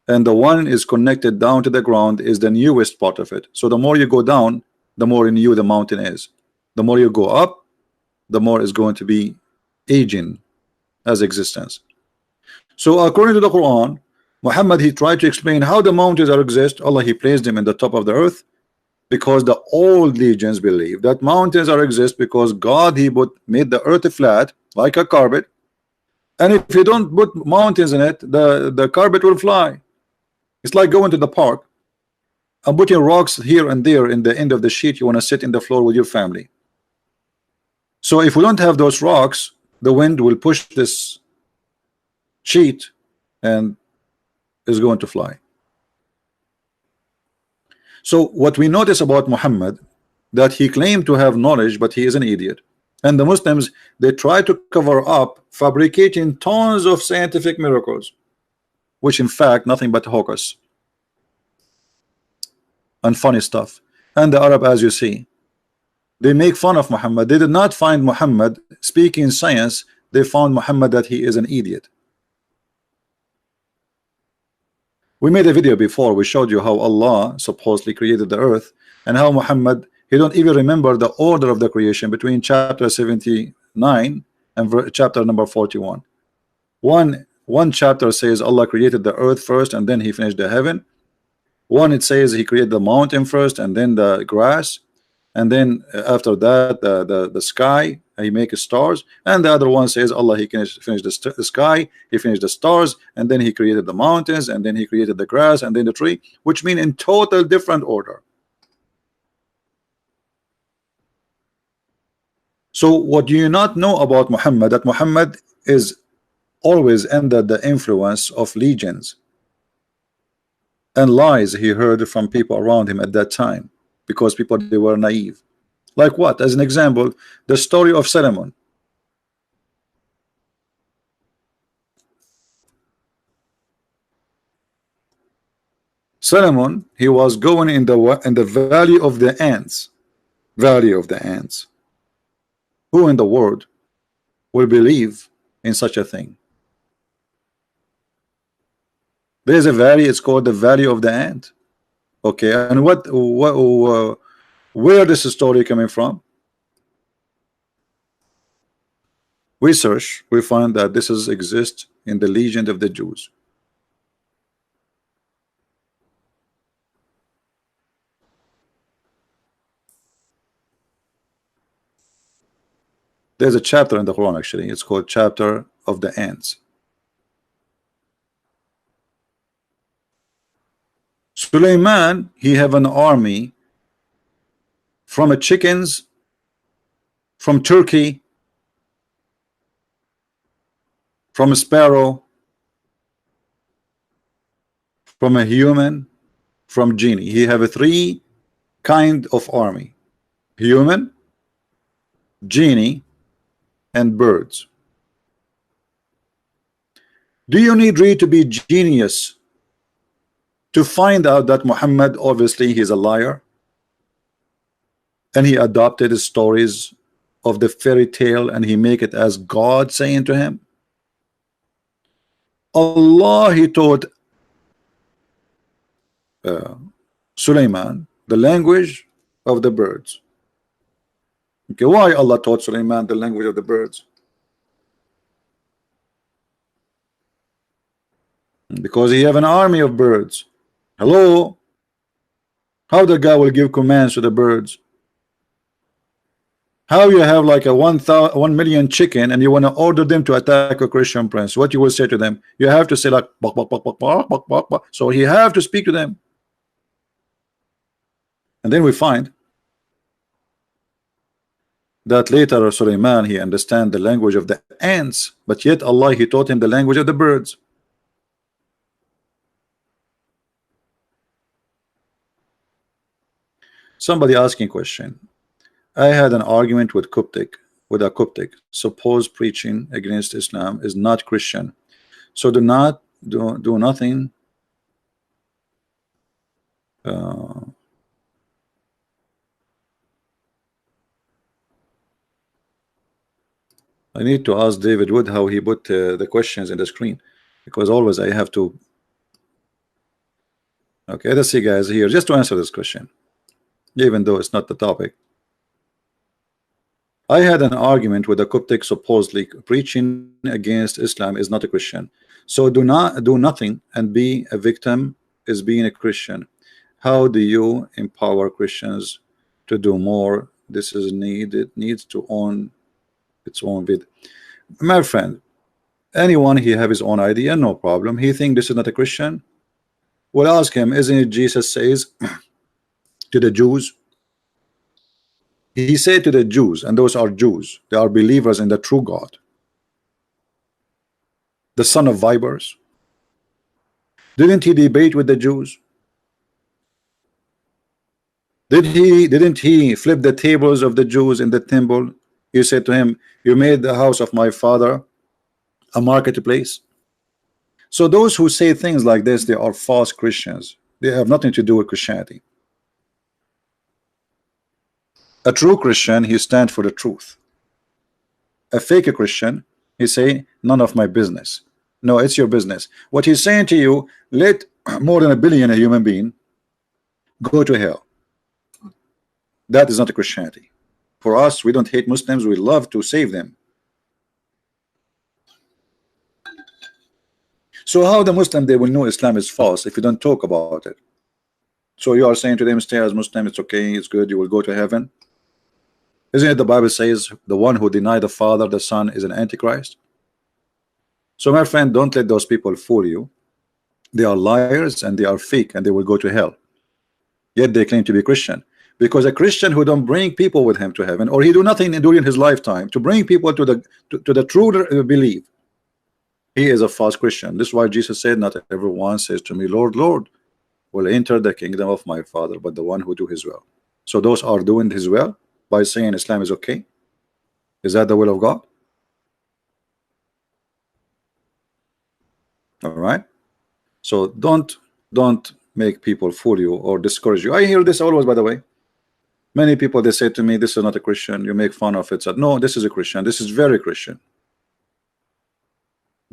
and the one is connected down to the ground is the newest part of it. So the more you go down, the more new the mountain is. The more you go up, the more is going to be aging as existence. So according to the Quran, Muhammad, he tried to explain how the mountains are exist. Allah, he placed them in the top of the earth, because the old legions believe that mountains are exist because God, he made the earth flat like a carpet, and if you don't put mountains in it, the carpet will fly. It's like going to the park and putting rocks here and there in the end of the sheet. You want to sit in the floor with your family. So if we don't have those rocks, the wind will push this sheet and is going to fly. So what we notice about Muhammad, that he claimed to have knowledge, but he is an idiot. And the Muslims, they try to cover up, fabricating tons of scientific miracles, which in fact nothing but hocus and funny stuff. And the Arab, as you see, they make fun of Muhammad. They did not find Muhammad speaking science. They found Muhammad that he is an idiot. We made a video before. We showed you how Allah supposedly created the earth, and how Muhammad, he don't even remember the order of the creation between chapter 79 and chapter number 41. One chapter says Allah created the earth first and then he finished the heaven. One, it says he created the mountain first and then the grass, and then after that the sky, he makes stars. And the other one says Allah, he finished the sky, he finished the stars, and then he created the mountains, and then he created the grass, and then the tree, which mean in total different order. So what do you not know about Muhammad? That Muhammad is always under the influence of legions and lies he heard from people around him at that time, because people, they were naive. Like what? As an example, the story of Solomon. Solomon, he was going in the valley of the ants. Valley of the ants. Who in the world will believe in such a thing? There's a valley, it's called the Valley of the Ant. Okay, and where this story coming from? We search, we find that this exists in the legend of the Jews. There's a chapter in the Quran, actually. It's called Chapter of the Ants. Suleiman, he have an army from chickens, from turkey, from a sparrow, from a human, from genie. He have a three kind of army: human, genie, and birds. Do you need really to be genius to find out that Muhammad, obviously he's a liar, and he adopted the stories of the fairy tale and he make it as God saying to him? Allah, he taught Suleiman the language of the birds. Okay, why Allah taught Suleiman the language of the birds? Because he have an army of birds. Hello? How the guy will give commands to the birds? How you have like a 1 million chicken and you want to order them to attack a Christian prince? What you will say to them? You have to say like bok, bok, bok, bok, bok, bok, bok, bok. So he have to speak to them. And then we find that later Suleiman, he understand the language of the ants, but yet Allah, he taught him the language of the birds. Somebody asking question: I had an argument with a Coptic. Suppose preaching against Islam is not Christian, so do nothing. I need to ask David Wood how he put the questions in the screen, because always I have to. Okay, let's see, guys, here just to answer this question, even though it's not the topic. I had an argument with a Coptic supposedly preaching against Islam is not a Christian. So do not do nothing and be a victim is being a Christian. How do you empower Christians to do more? This is needed, needs to own its own vid. My friend, anyone he have his own idea, no problem. He think this is not a Christian. Well, ask him, isn't it Jesus says to the Jews? He said to the Jews, and those are Jews, they are believers in the true God, the son of vipers. Didn't he debate with the Jews? Didn't he flip the tables of the Jews in the temple? He said to him, you made the house of my father a marketplace. So those who say things like this, they are false Christians. They have nothing to do with Christianity. A true Christian, he stands for the truth. A fake Christian, he say, none of my business. No, it's your business. What he's saying to you, let more than 1 billion human being go to hell. That is not a Christianity. For us, we don't hate Muslims, we love to save them. So how the Muslim, they will know Islam is false if you don't talk about it? So you are saying to them, stay as Muslim, it's okay, it's good, you will go to heaven. Isn't it the Bible says the one who denied the Father, the Son is an Antichrist? So my friend, don't let those people fool you. They are liars and they are fake and they will go to hell. Yet they claim to be Christian. Because a Christian who don't bring people with him to heaven, or he do nothing during his lifetime to bring people to the true belief, he is a false Christian. This is why Jesus said, not everyone says to me, Lord, Lord, will enter the kingdom of my Father, but the one who do his will. So those are doing his will by saying Islam is okay. Is that the will of God? All right. So don't make people fool you or discourage you. I hear this always, by the way. Many people, they say to me, this is not a Christian, you make fun of it. So, no, this is a Christian, this is very Christian.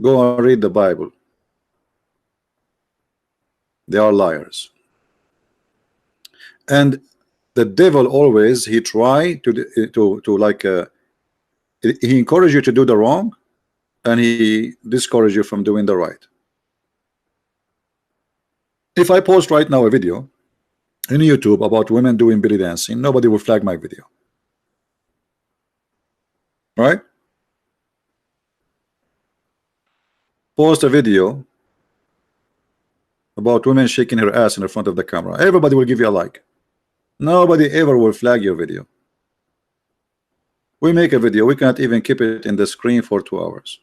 Go and read the Bible. They are liars. And the devil always, he try to like he encourage you to do the wrong and he discourage you from doing the right. If I post right now a video in YouTube about women doing belly dancing, nobody will flag my video, right? Post a video about women shaking her ass in the front of the camera, everybody will give you a like. Nobody ever will flag your video. We make a video, we can't even keep it in the screen for 2 hours.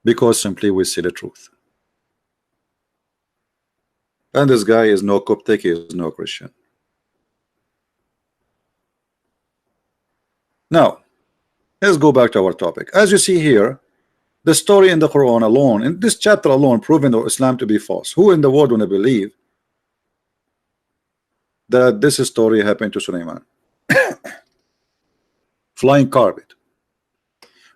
Because simply we see the truth. And this guy is no Coptic, he is no Christian. Now, let's go back to our topic. As you see here, the story in the Quran alone, in this chapter alone, proving Islam to be false. Who in the world would believe that this story happened to Sulaiman? Flying carpet.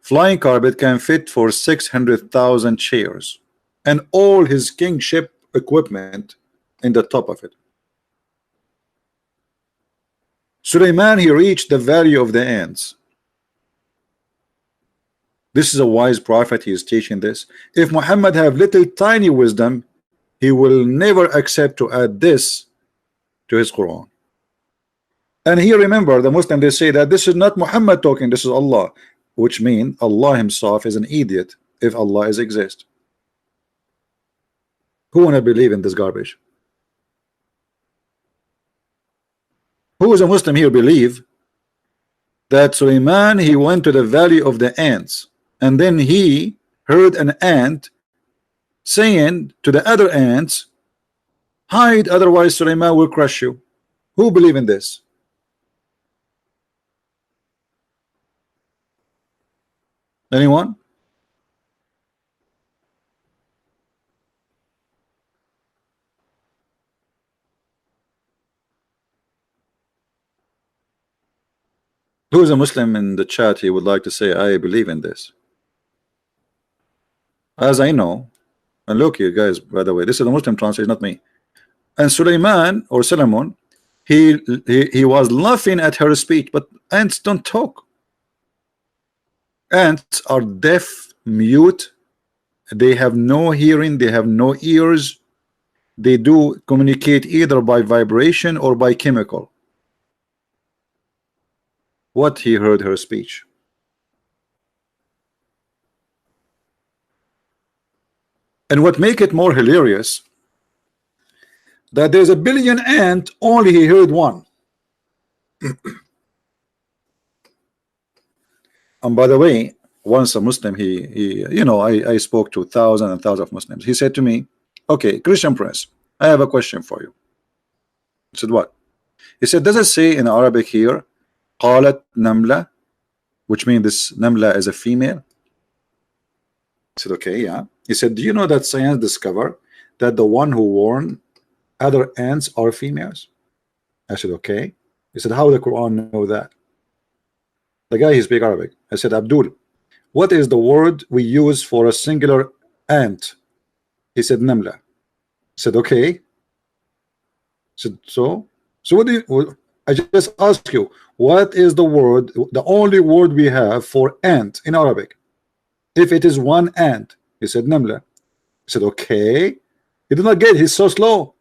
Flying carpet can fit for 600,000 chairs and all his kingship equipment in the top of it. Sulaiman, he reached the value of the ants. This is a wise prophet, he is teaching this. If Muhammad have little tiny wisdom, he will never accept to add this to his Quran. And here, remember, the Muslim, they say that this is not Muhammad talking, this is Allah, which means Allah himself is an idiot if Allah is exist. Who wanna believe in this garbage? Who is a Muslim here believe that Sulaiman, he went to the valley of the ants and then he heard an ant saying to the other ants, hide, otherwise Sulaiman will crush you? Who believe in this? Anyone? Who is a Muslim in the chat? He would like to say, I believe in this. As I know, and look, you guys, by the way, this is a Muslim translation, not me. And Suleiman or Solomon, he was laughing at her speech. But ants don't talk. Ants are deaf, mute. They have no hearing. They have no ears. They do communicate either by vibration or by chemical. What he heard her speech. And what make it more hilarious, that there's a billion ant, only he heard one. And by the way, once a Muslim, he you know, I spoke to thousands and thousands of Muslims. He said to me, okay, Christian Prince, I have a question for you. I said, what? He said, does it say in Arabic here, قالت نملة, which means this Namla is a female? I said, okay, yeah. He said, do you know that science discovered that the one who warned other ants are females? I said, okay. He said, how the Quran know that? The guy, he speak Arabic. I said, Abdul, what is the word we use for a singular ant? He said, Namla. I said, okay. I said, so what do you, I just ask you, what is the word, the only word we have for ant in Arabic? If it is one ant. He said, Namla. I said, okay. He did not get it. He's so slow.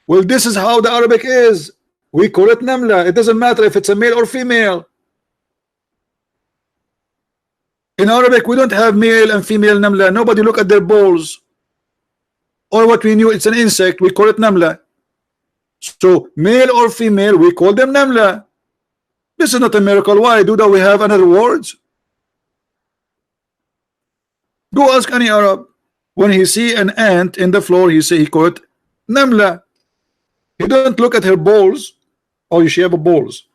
Well, this is how the Arabic is. We call it Namla. It doesn't matter if it's a male or female. In Arabic, we don't have male and female Namla. Nobody look at their balls. Or what we knew, it's an insect. We call it Namla. So, male or female, we call them Namla. This is not a miracle. Why do that? We have another words. Go ask any Arab. When he see an ant in the floor, he say he call it Namla. He don't look at her balls. Oh, she have a balls.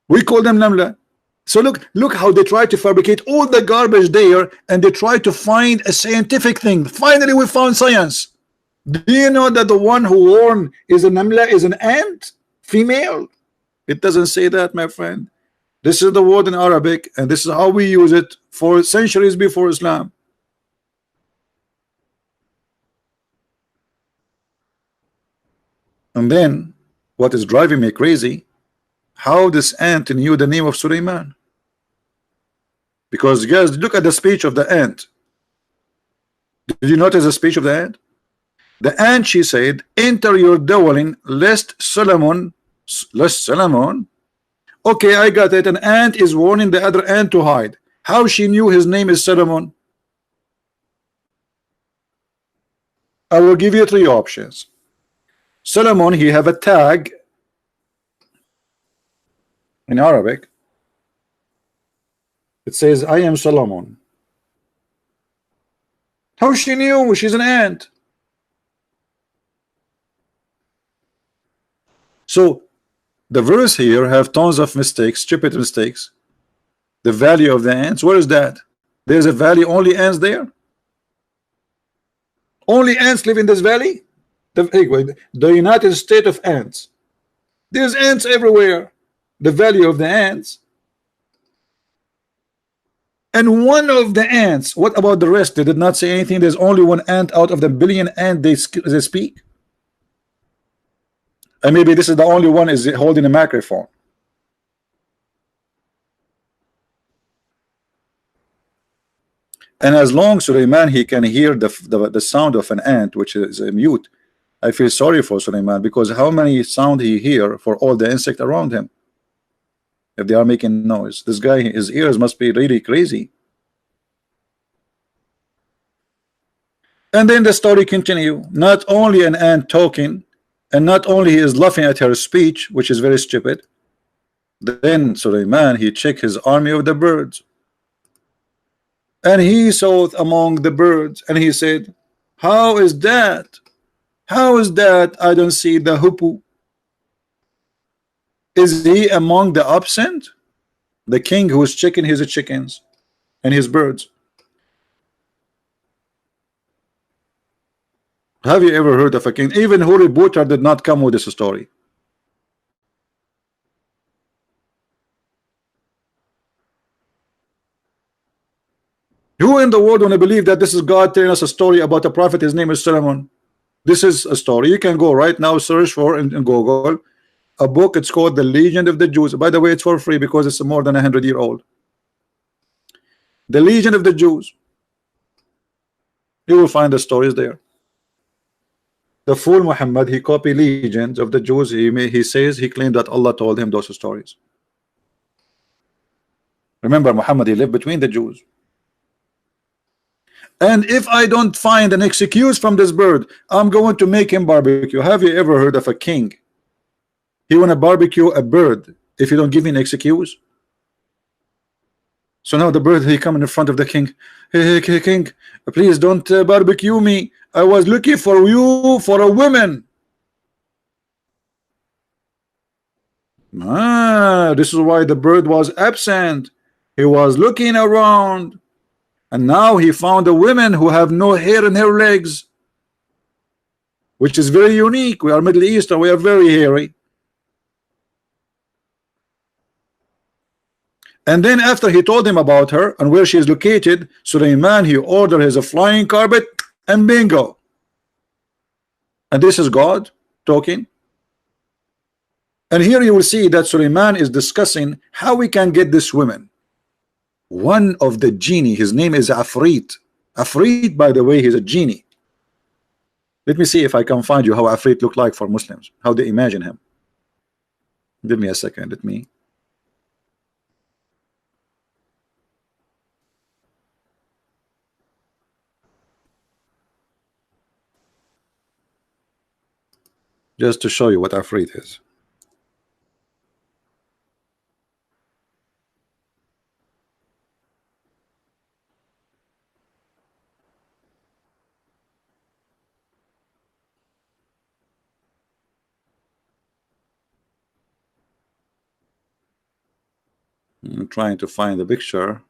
We call them Namla. So look how they try to fabricate all the garbage there, and they try to find a scientific thing. Finally, we found science. Do you know that the one who warned is a Namla, is an ant, female? It doesn't say that, my friend. This is the word in Arabic, and this is how we use it for centuries before Islam. And then, what is driving me crazy, how this ant knew the name of Suleiman? Because guys, look at the speech of the ant. Did you notice the speech of the ant? The ant, she said, enter your dwelling lest Solomon. Okay, I got it. An ant is warning the other ant to hide. How she knew his name is Solomon? I will give you three options. Solomon, he have a tag in Arabic. It says, I am Solomon. How she knew? She's an ant. So the verse here have tons of mistakes, stupid mistakes. The valley of the ants, where is that? There's a valley, only ants there? Only ants live in this valley? The United States of ants. There's ants everywhere. The valley of the ants. And one of the ants, what about the rest? They did not say anything. There's only one ant out of the billion ant they speak. And maybe this is the only one is holding a microphone. And as long as Suleiman, he can hear the sound of an ant, which is a mute, I feel sorry for Suleiman, because how many sound he hear for all the insect around him? If they are making noise, this guy, his ears must be really crazy. And then the story continue. Not only an ant talking, and not only he is laughing at her speech, which is very stupid. Then Suleiman, he checked his army of the birds, and he saw among the birds, and he said, how is that? How is that I don't see the hoopoe? Is he among the absent? The king who is checking his chickens and his birds. Have you ever heard of a king? Even Harry Potter did not come with this story. Who in the world want to believe that this is God telling us a story about a prophet? His name is Solomon. This is a story. You can go right now, search for in Google a book. It's called The Legend of the Jews. By the way, it's for free because it's more than 100-year-old. The Legend of the Jews. You will find the stories there. The fool Muhammad, he copied legends of the Jews. He says he claimed that Allah told him those stories. Remember, Muhammad, he lived between the Jews. And if I don't find an excuse from this bird, I'm going to make him barbecue. Have you ever heard of a king? He want to barbecue a bird if you don't give me an excuse. So now the bird, he come in front of the king. Hey, king, please don't barbecue me. I was looking for you for a woman. This is why the bird was absent. He was looking around, and now he found a woman who have no hair in her legs, which is very unique. We are Middle Eastern, we are very hairy. And then after he told him about her and where she is located, Suleiman, he ordered his flying carpet, and bingo. And this is God talking. And here you will see that Suleiman is discussing how we can get this woman. One of the genie, his name is Afrit. Afrit, by the way, he's a genie. Let me see if I can find you how Afrit look like for Muslims, how they imagine him. Give me a second. Let me. Just to show you what Afrit is. I'm trying to find the picture.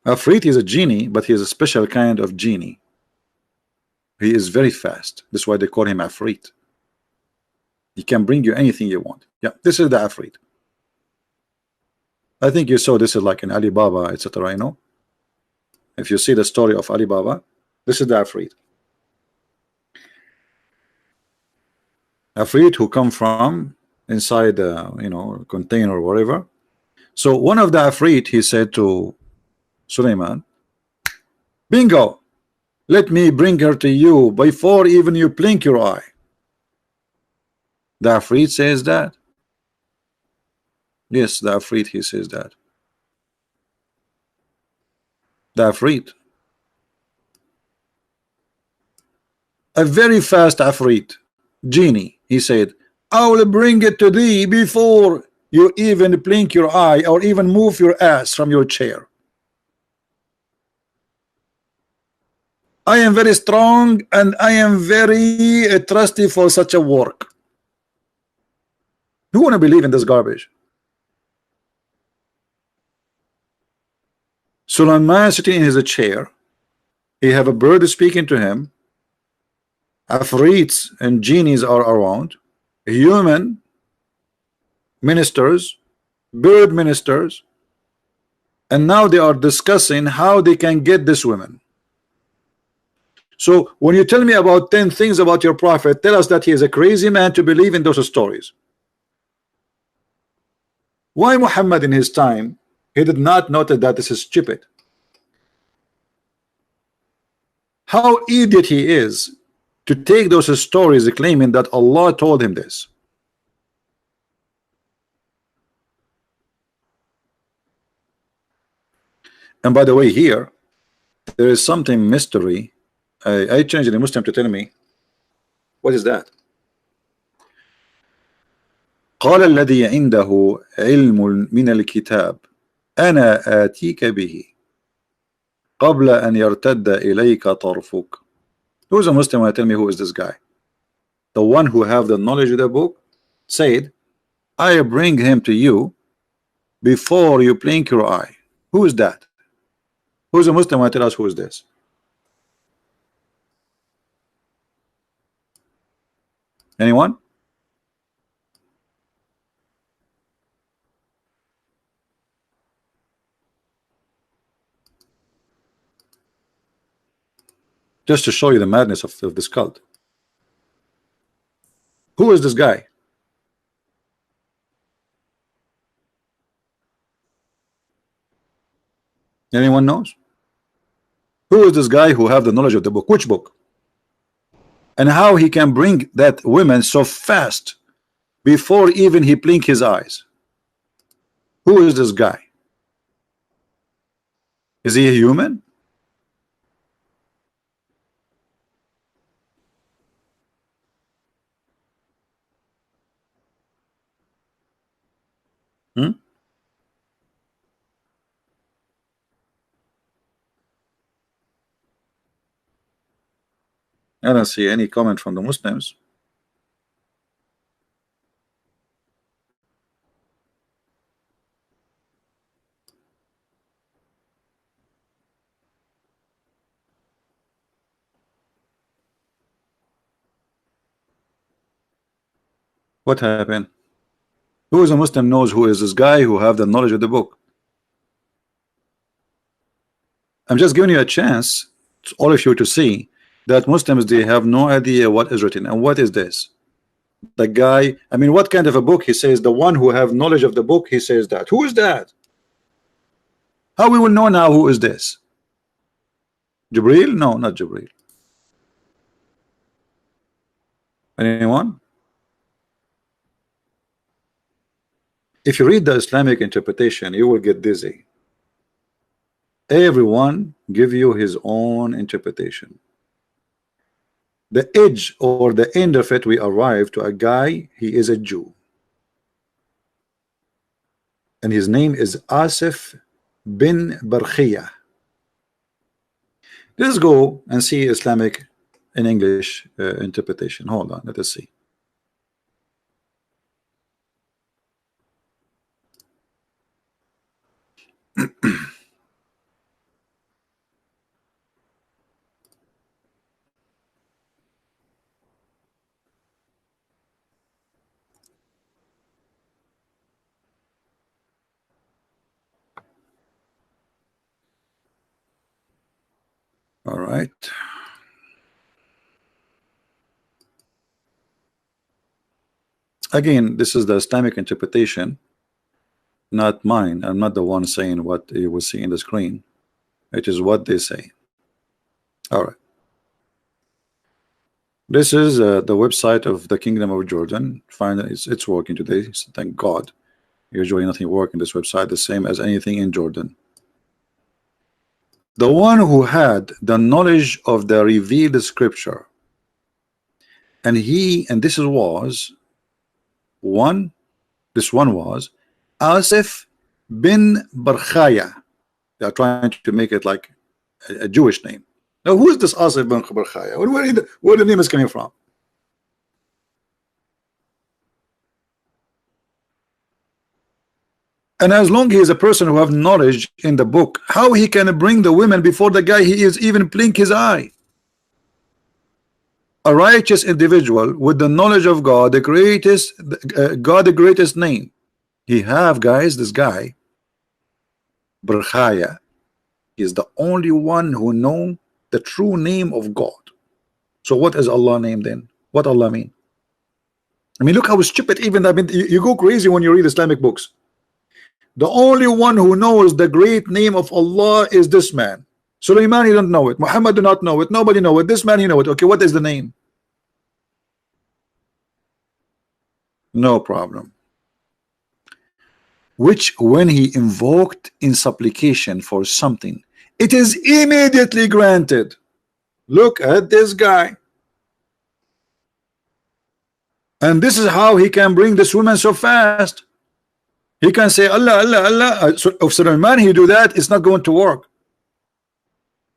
Afrit is a genie, but he is a special kind of genie. He is very fast. That's why they call him Afrit. He can bring you anything you want. Yeah, this is the Afrit. I think you saw this is like in Alibaba, etc. You know, if you see the story of Alibaba, this is the Afrit. Afrit who come from inside the container or whatever. So one of the Afrit, he said to Suleiman, bingo, let me bring her to you before even you blink your eye. The Afrit says that. Yes, the Afrit, he says that. The Afrit. A very fast Afrit. Genie, he said, I will bring it to thee before you even blink your eye or even move your ass from your chair. I am very strong and I am very trusty for such a work. Who want to believe in this garbage? Suleiman sitting in his chair. He have a bird speaking to him. Afrits and genies are around. Human ministers, bird ministers, and now they are discussing how they can get this woman. So when you tell me about 10 things about your prophet, tell us that he is a crazy man to believe in those stories. Why Muhammad in his time, he did not notice that this is stupid? How idiot he is to take those stories claiming that Allah told him this. And by the way, here there is something mystery. I changed the Muslim to tell me what is that. قال الذي عنده علم من الكتاب أنا آتيك به قبل أن يرتد إليك طرفك. Who is a Muslim? I tell me who is this guy. The one who have the knowledge of the book said, I bring him to you before you blink your eye. Who is that? Who is a Muslim? I tell us who is this. Anyone? just to show you the madness of this cult. Who is this guy? Anyone knows? Who is this guy who have the knowledge of the book? Which book? And how he can bring that woman so fast before even he blink his eyes? Who is this guy? Is he a human? Hmm? I don't see any comment from the Muslims. What happened? Who is a Muslim knows who is this guy who have the knowledge of the book? I'm just giving you a chance, all of you, to see that Muslims, they have no idea what is written. And what is this? The guy, I mean, what kind of a book? He says the one who have knowledge of the book, he says that. Who is that? How we will know now who is this? Jibreel? No, not Jibreel. Anyone? If you read the Islamic interpretation, you will get dizzy. Everyone give you his own interpretation. The edge or the end of it, we arrive to a guy, he is a Jew. And his name is Asif bin Barkhiyah. Let's go and see Islamic in English interpretation. Hold on, let us see. All right. Again, this is the Islamic interpretation, not mine. I'm not the one saying what you will see in the screen. It is what they say. All right. This is the website of the Kingdom of Jordan. Finally, it's working today. So thank God. Usually nothing works in this website, the same as anything in Jordan. The one who had the knowledge of the revealed scripture, and this was one. This one was Asif bin Barkhaya. They are trying to make it like a Jewish name. Now, who is this Asif bin Barkhaya? Where the name is coming from? And as long as he is a person who have knowledge in the book, how he can bring the women before the guy he is even blink his eye? A righteous individual with the knowledge of God, the greatest God, the greatest name. He have, guys, this guy Barkhaya is the only one who know the true name of God. So what is Allah name then? What Allah mean? I mean, look how stupid even, I mean, you go crazy when you read Islamic books. The only one who knows the great name of Allah is this man. Sulaiman, he don't know it. Muhammad do not know it. Nobody know it. This man, he know it. Okay, what is the name? No problem. Which when he invoked in supplication for something, it is immediately granted. Look at this guy. And this is how he can bring this woman so fast. He can say Allah, Allah, Allah. So if Solomon he do that, it's not going to work.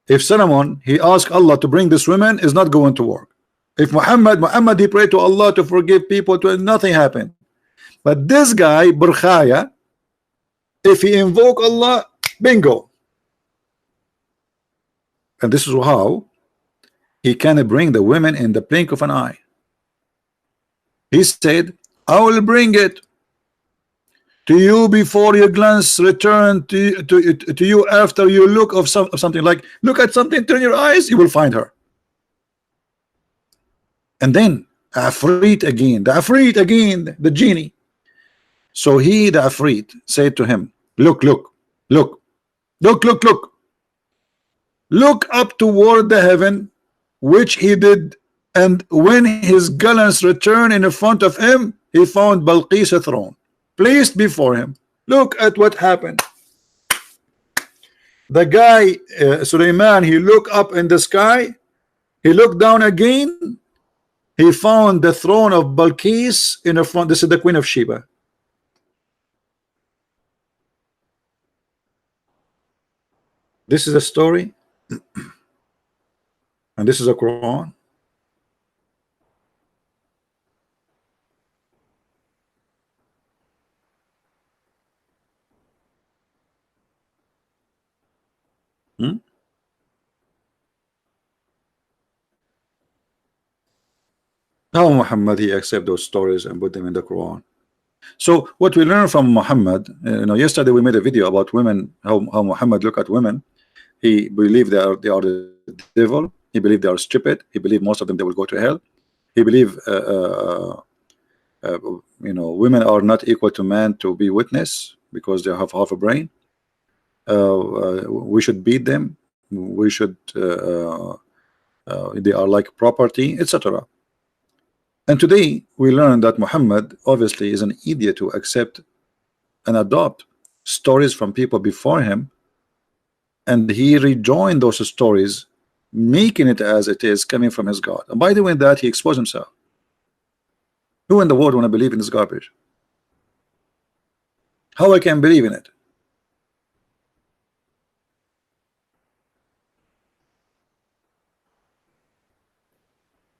If Solomon he asked Allah to bring this woman, it's not going to work. If Muhammad he prayed to Allah to forgive people, nothing happened. But this guy Barkhaya, if he invoke Allah, bingo. And this is how he can bring the women in the blink of an eye. He said, I will bring it to you before your glance return to you after you look of something. Like look at something, turn your eyes, you will find her. And then Afrit again, the genie. So he, the Afrit, said to him, look, look, look, look, look, look, look up toward the heaven, which he did. And when his gallants returned in front of him, he found Balqis' throne placed before him. Look at what happened. The guy, Suleiman, he looked up in the sky, he looked down again, he found the throne of Balqis in the front. This is the Queen of Sheba. This is a story, and this is a Quran. How Muhammad he accept those stories and put them in the Quran. So what we learn from Muhammad, yesterday we made a video about women, how Muhammad look at women. He believed they are the devil. He believed they are stupid. He believed most of them they will go to hell. He believed women are not equal to man to be witness because they have half a brain. We should beat them. We should they are like property, etc. And today we learn that Muhammad obviously is an idiot to accept and adopt stories from people before him, and he rejoined those stories, making it as it is coming from his God. And by the way, that he exposed himself. Who in the world want to believe in this garbage? How I can believe in it?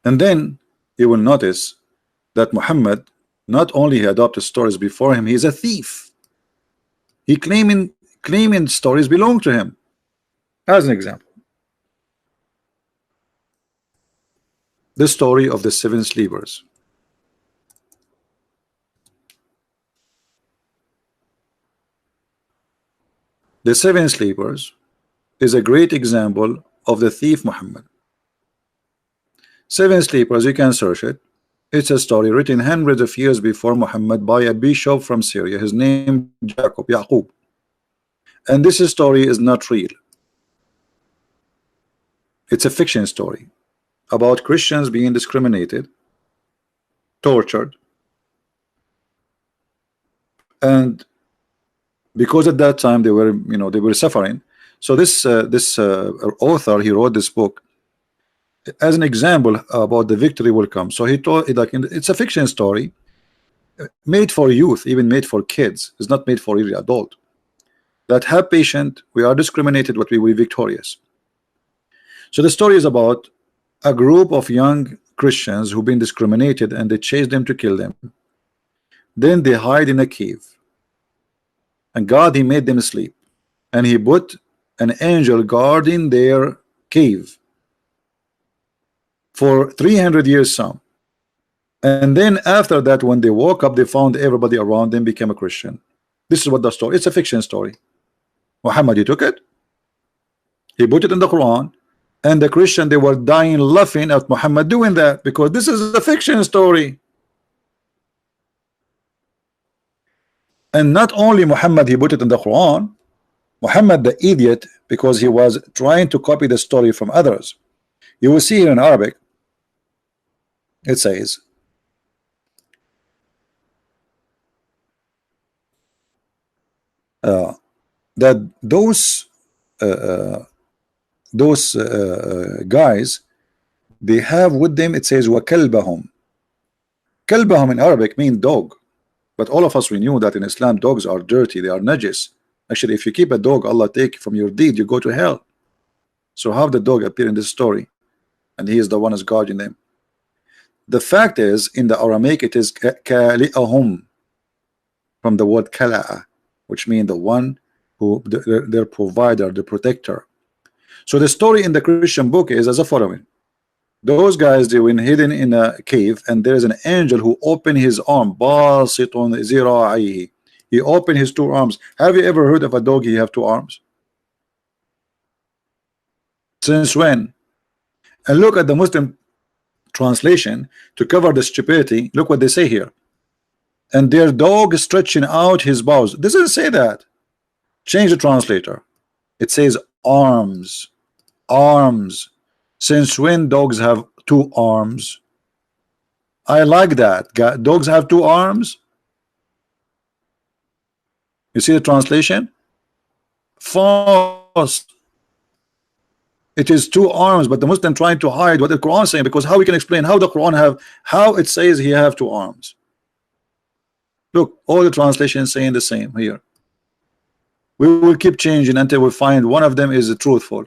And then you will notice that Muhammad not only he adopted stories before him, he is a thief. He claiming stories belong to him. As an example, the story of the 7 sleepers. The 7 sleepers is a great example of the thief Muhammad. 7 sleepers, you can search it. It's a story written hundreds of years before Muhammad by a bishop from Syria. His name Yaqub. And this story is not real. It's a fiction story about Christians being discriminated, tortured, and because at that time they were suffering. So this author, he wrote this book as an example about the victory will come. So he told, like, it's a fiction story made for youth, even made for kids. It's not made for really adult. That have patience, we are discriminated, but we will be victorious. So the story is about a group of young Christians who've been discriminated, and they chase them to kill them. Then they hide in a cave, and God, he made them sleep, and he put an angel guarding their cave for 300 years some. And then after that, when they woke up, they found everybody around them became a Christian. This is what the story, it's a fiction story. Muhammad, he took it, he put it in the Quran, and the Christian, they were dying laughing at Muhammad doing that, because this is a fiction story. And not only Muhammad, he put it in the Quran, Muhammad the idiot, because he was trying to copy the story from others. You will see here in Arabic, it says, that those guys, they have with them, it says وَكَلْبَهُمْ. Kalbahum in Arabic mean dog, but all of us, we knew that in Islam dogs are dirty, they are najis. Actually, if you keep a dog, Allah take from your deed, you go to hell. So how the dog appear in this story, and he is the one who's guarding them? The fact is, in the Aramaic, it is kali'ahum, from the word kala'a, which means the one who, their provider, the protector. So the story in the Christian book is as a following. Those guys, they were hidden in a cave, and there is an angel who opened his arm, basitun zira'ihi. He opened his 2 arms. Have you ever heard of a dog he have 2 arms? Since when? And look at the Muslim translation to cover the stupidity. Look what they say here. And their dog is stretching out his paws. This doesn't say that. Change the translator. It says arms. Arms. Since when dogs have two arms? I like that. Dogs have two arms. You see the translation? False. It is two arms, but the Muslim trying to hide what the Quran is saying, because how we can explain how the Quran have, how it says he have two arms. Look, all the translations saying the same here. We will keep changing until we find one of them is truthful.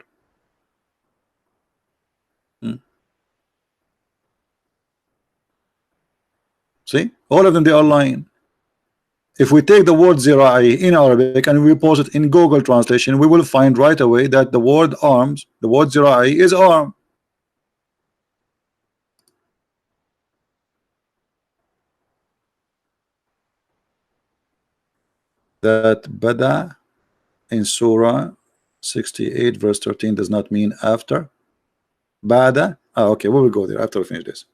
See, all of them, they are lying. If we take the word zira'i in Arabic and we post it in Google translation, we will find right away that the word arms, the word zira'i is arm. That bada in Surah 68 verse 13 does not mean after. Bada. Okay, we will go there after we finish this.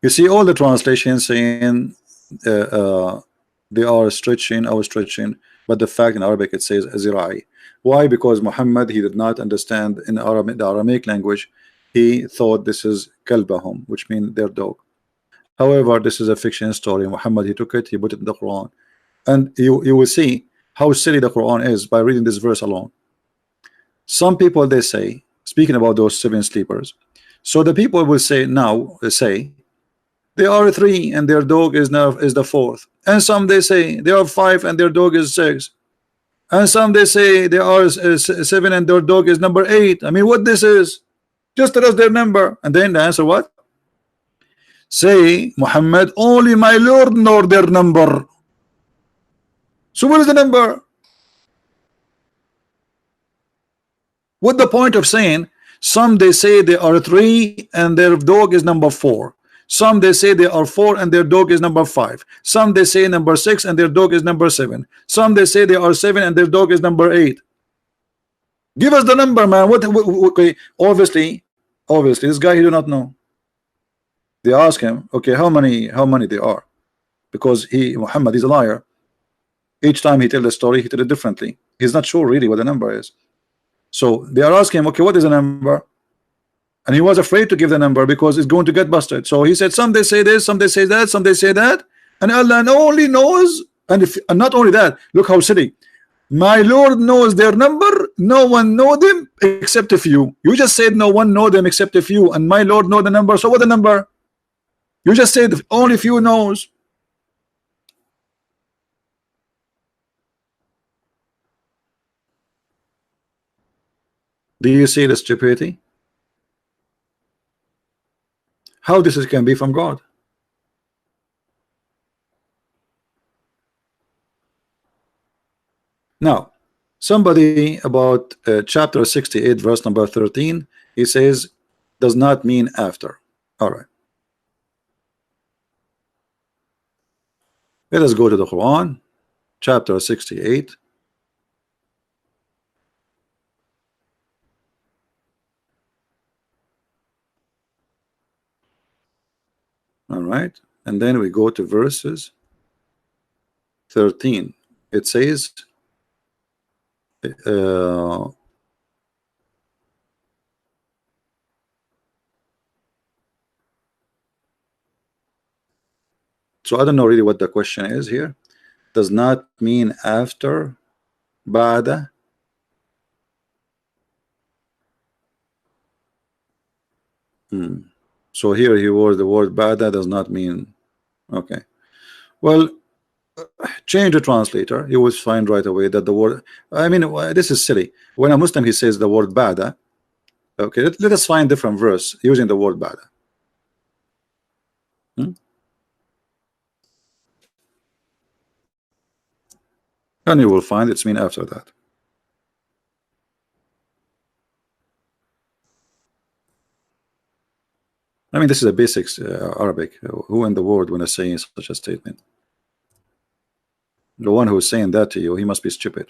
You see all the translations saying they are stretching or stretching, but the fact in Arabic it says zira'i. Why? Because Muhammad, he did not understand in Arabic, the Aramaic language. He thought this is kalbahum, which means their dog. However, this is a fiction story. Muhammad, he took it, he put it in the Quran, and you will see how silly the Quran is by reading this verse alone. Some people, they say, speaking about those seven sleepers, so the people will say now, they are three and their dog is now is the fourth, and some they say they are five and their dog is six, and some they say they are seven and their dog is number eight. I mean, what this is? Just tell us their number. And then the answer what? Say, Muhammad, only my Lord know their number. So what is the number? What the point of saying some they say they are three and their dog is number four? Some they say they are four and their dog is number five. Some they say number six and their dog is number seven. Some they say they are seven and their dog is number eight. Give us the number, man. What okay, obviously this guy, he do not know. They ask him, okay, how many they are? Because Muhammad is a liar. Each time he tell the story, he tell it differently. He's not sure really what the number is. So they are asking him, okay, what is the number? And he was afraid to give the number because it's going to get busted. So he said, some they say this, some they say that, some they say that, and Allah only knows. And not only that, look how silly. My Lord knows their number. No one know them except a few. You just said no one know them except a few, and my Lord know the number. So what the number? You just said only few knows. Do you see the stupidity? How this can be from God? Now, somebody about chapter 68 verse number 13, he says does not mean after. All right, let us go to the Quran, chapter 68. All right, and then we go to verses 13. It says so I don't know really what the question is here. Does not mean after, ba'da. So here he was the word ba'da does not mean. Okay, well, change the translator. You will find right away that the word, I mean, this is silly. When a Muslim he says the word ba'da, okay, let us find different verse using the word ba'da. And you will find it's mean after that. I mean, this is a basics Arabic. Who in the world when saying such a statement? The one who is saying that to you, he must be stupid.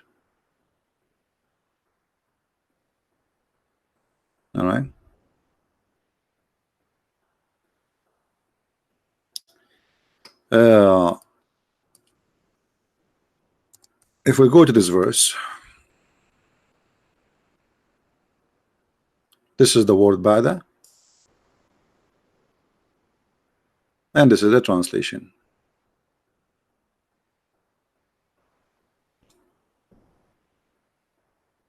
All right. Uh, if we go to this verse, this is the word bada, and this is the translation.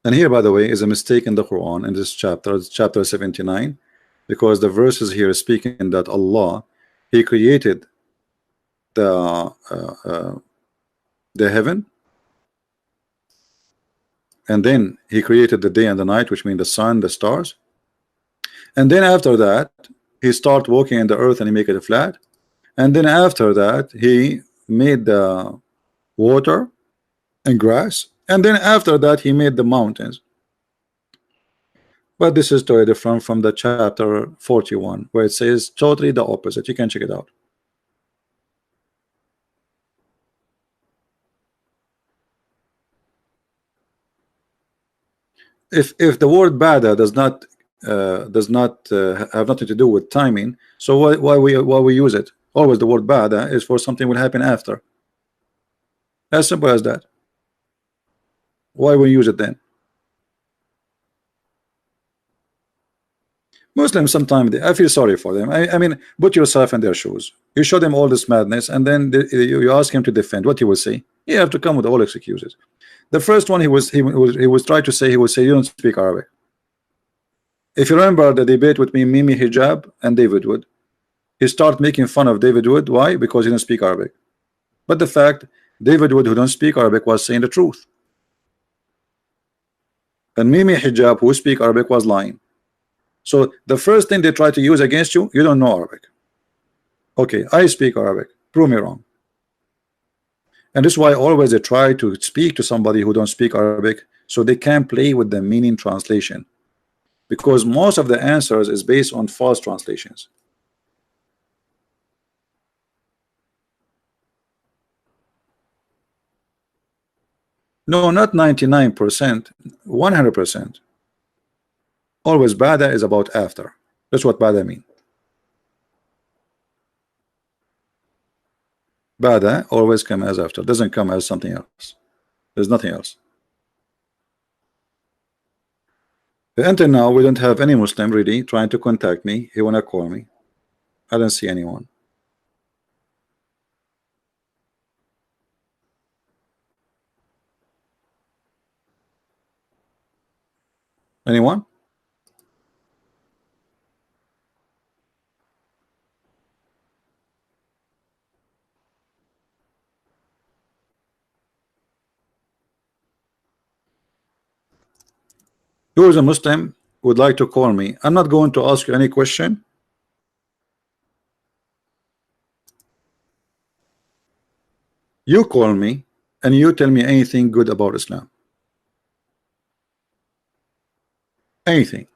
And here, by the way, is a mistake in the Quran in this chapter. It's chapter 79, because the verses here is speaking that Allah, He created the heaven, and then He created the day and the night, which mean the sun, the stars, and then after that He start walking in the earth and He make it flat, and then after that He made the water and grass, and then after that He made the mountains. But this is totally different from the chapter 41, where it says totally the opposite. You can check it out. If the word bada does not have nothing to do with timing, so why we use it? Always the word bada is for something will happen after. As simple as that. Why we use it then? Muslims sometimes I feel sorry for them. I mean, put yourself in their shoes. You show them all this madness, and then you ask him to defend. What he will say? You have to come with all excuses. The first one he was trying to say, he would say, you don't speak Arabic. If you remember the debate with me, Mimi Hijab and David Wood, he started making fun of David Wood. Why? Because he didn't speak Arabic. But the fact, David Wood, who don't speak Arabic, was saying the truth, and Mimi Hijab, who speak Arabic, was lying. So the first thing they try to use against you, you don't know Arabic. Okay, I speak Arabic. Prove me wrong. And this is why always they try to speak to somebody who don't speak Arabic, so they can play with the meaning translation, because most of the answers is based on false translations. No, not 99%, 100%. Always bada is about after. That's what bada mean. Bada always come as after, doesn't come as something else. There's nothing else. Until now, we don't have any Muslim really trying to contact me. He wanna call me. I don't see anyone. Anyone? Who is a Muslim would like to call me? I'm not going to ask you any question. You call me and you tell me anything good about Islam. Anything.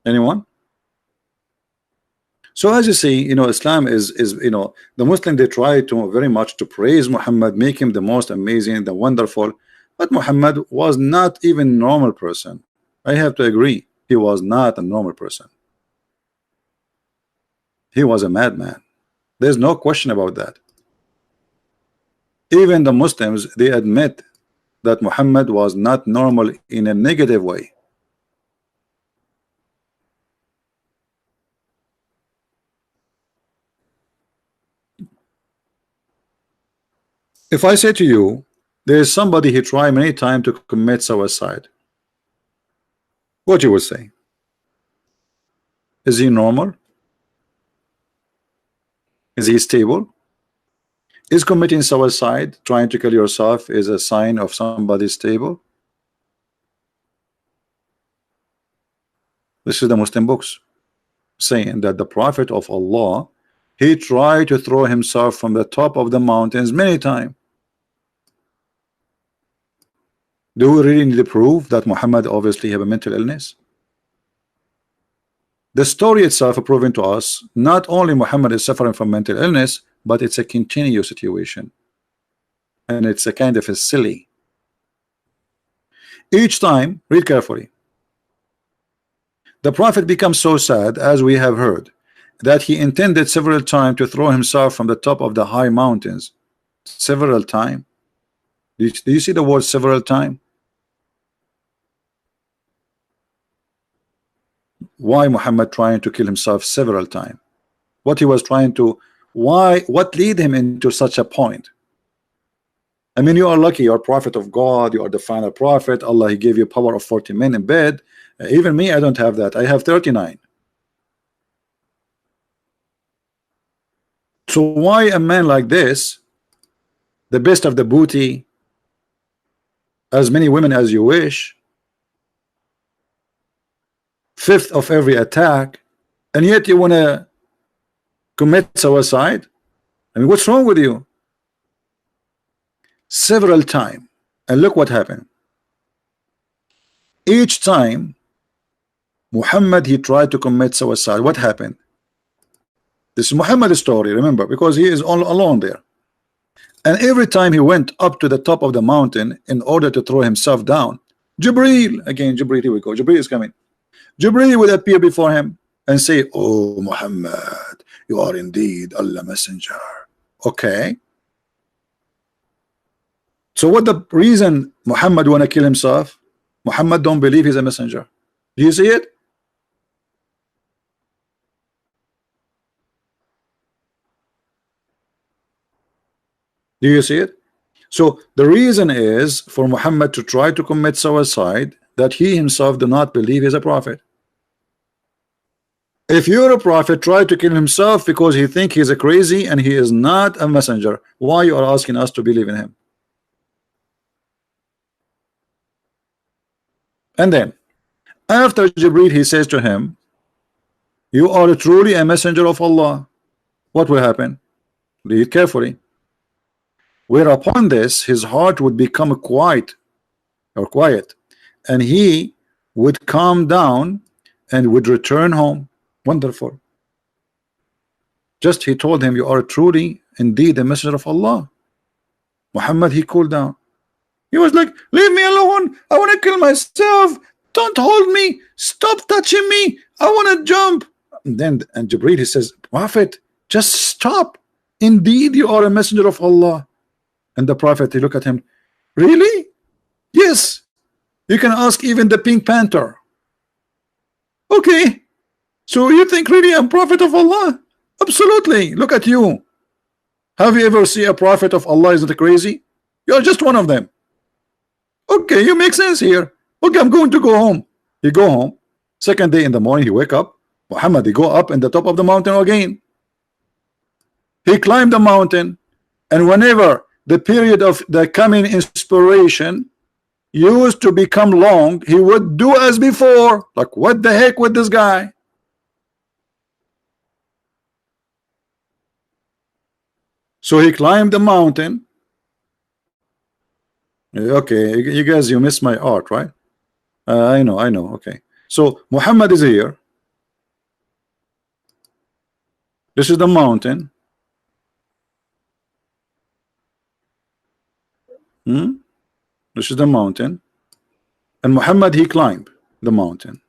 Anyone? So as you see, Islam is the Muslim, they try to very much to praise Muhammad, make him the most amazing, the wonderful, but Muhammad was not even normal person. I have to agree, he was not a normal person. He was a madman. There's no question about that. Even the Muslims, they admit that Muhammad was not normal in a negative way. If I say to you, there is somebody he tried many times to commit suicide, what you would say? Is he normal? Is he stable? Is committing suicide, trying to kill yourself, is a sign of somebody stable? This is the Muslim books saying that the Prophet of Allah, he tried to throw himself from the top of the mountains many times. Do we really need to prove that Muhammad obviously have a mental illness? The story itself proving to us not only Muhammad is suffering from mental illness, but it's a continuous situation, and it's a kind of a silly. Each time, read carefully, the Prophet becomes so sad, as we have heard, that he intended several times to throw himself from the top of the high mountains. Several times. Do you see the word several times? Why Muhammad trying to kill himself several times? What he was trying to, what lead him into such a point? I mean, you are lucky, you are prophet of God, you are the final prophet. Allah, he gave you power of 40 men in bed. Even me, I don't have that. I have 39. So why a man like this, the best of the booty, as many women as you wish, fifth of every attack, and yet you want to commit suicide? I mean, what's wrong with you? Several times, and look what happened. Each time Muhammad, he tried to commit suicide, what happened? This is Muhammad's story, remember, because he is all alone there. And every time he went up to the top of the mountain in order to throw himself down, Jibreel, again Jibreel, here we go, Jibreel is coming. Jibreel would appear before him and say, oh Muhammad, you are indeed Allah messenger. Okay, so what the reason Muhammad want to kill himself? Muhammad don't believe he's a messenger. Do you see it? Do you see it? So the reason is for Muhammad to try to commit suicide that he himself do not believe he's a prophet. If you're a prophet, try to kill himself because he think he's a crazy and he is not a messenger. Why you are asking us to believe in him? And then after Jibreel, he says to him, you are truly a messenger of Allah. What will happen? Read carefully. Whereupon this, his heart would become quiet, and he would calm down and would return home. Wonderful. Just he told him, you are truly indeed a messenger of Allah. Muhammad, he cooled down. He was like, leave me alone, I want to kill myself, don't hold me, stop touching me, I want to jump. And Jibreel, he says, Prophet, just stop, indeed you are a messenger of Allah. And the Prophet, he look at him, really? Yes, you can ask even the Pink Panther. Okay, so you think really I'm prophet of Allah? Absolutely, look at you. Have you ever seen a prophet of Allah? Isn't it crazy? You are just one of them. Okay, you make sense here. Okay, I'm going to go home. He go home. Second day in the morning, he wake up. Muhammad, he go up in the top of the mountain again. He climbed the mountain, and whenever the period of the coming inspiration used to become long, he would do as before. Like, what the heck with this guy? So he climbed the mountain. Okay, you guys, you missed my art, right? I know. Okay, so Muhammad is here. This is the mountain. This is the mountain, and Muhammad, he climbed the mountain.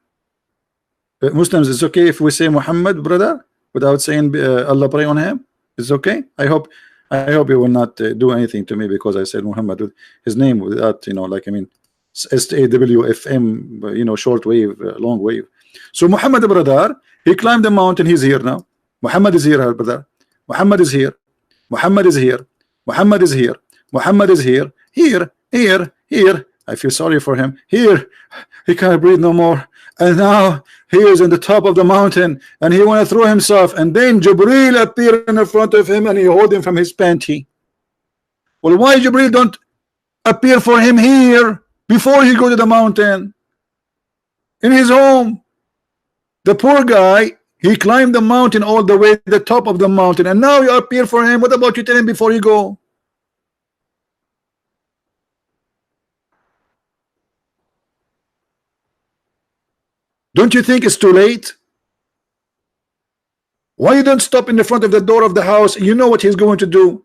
Muslims, it's okay if we say Muhammad, brother, without saying Allah pray on him? It's okay. I hope he will not do anything to me because I said Muhammad, his name, without, you know, like, I mean, SAWFM, you know, short wave, long wave. So Muhammad, brother, he climbed the mountain. He's here now. Muhammad is here, brother. Muhammad is here. Muhammad is here. Muhammad is here. Muhammad is here. Here. I feel sorry for him. Here, he can't breathe no more. And now he is in the top of the mountain, and he want to throw himself. And then Jibreel appeared in front of him, and he hold him from his panty. Well, why Jibreel don't appear for him here before he go to the mountain in his home? The poor guy, he climbed the mountain all the way to the top of the mountain, and now you appear for him. What about you tell him before you go? Don't you think it's too late? Why you don't stop in the front of the door of the house? You know what he's going to do.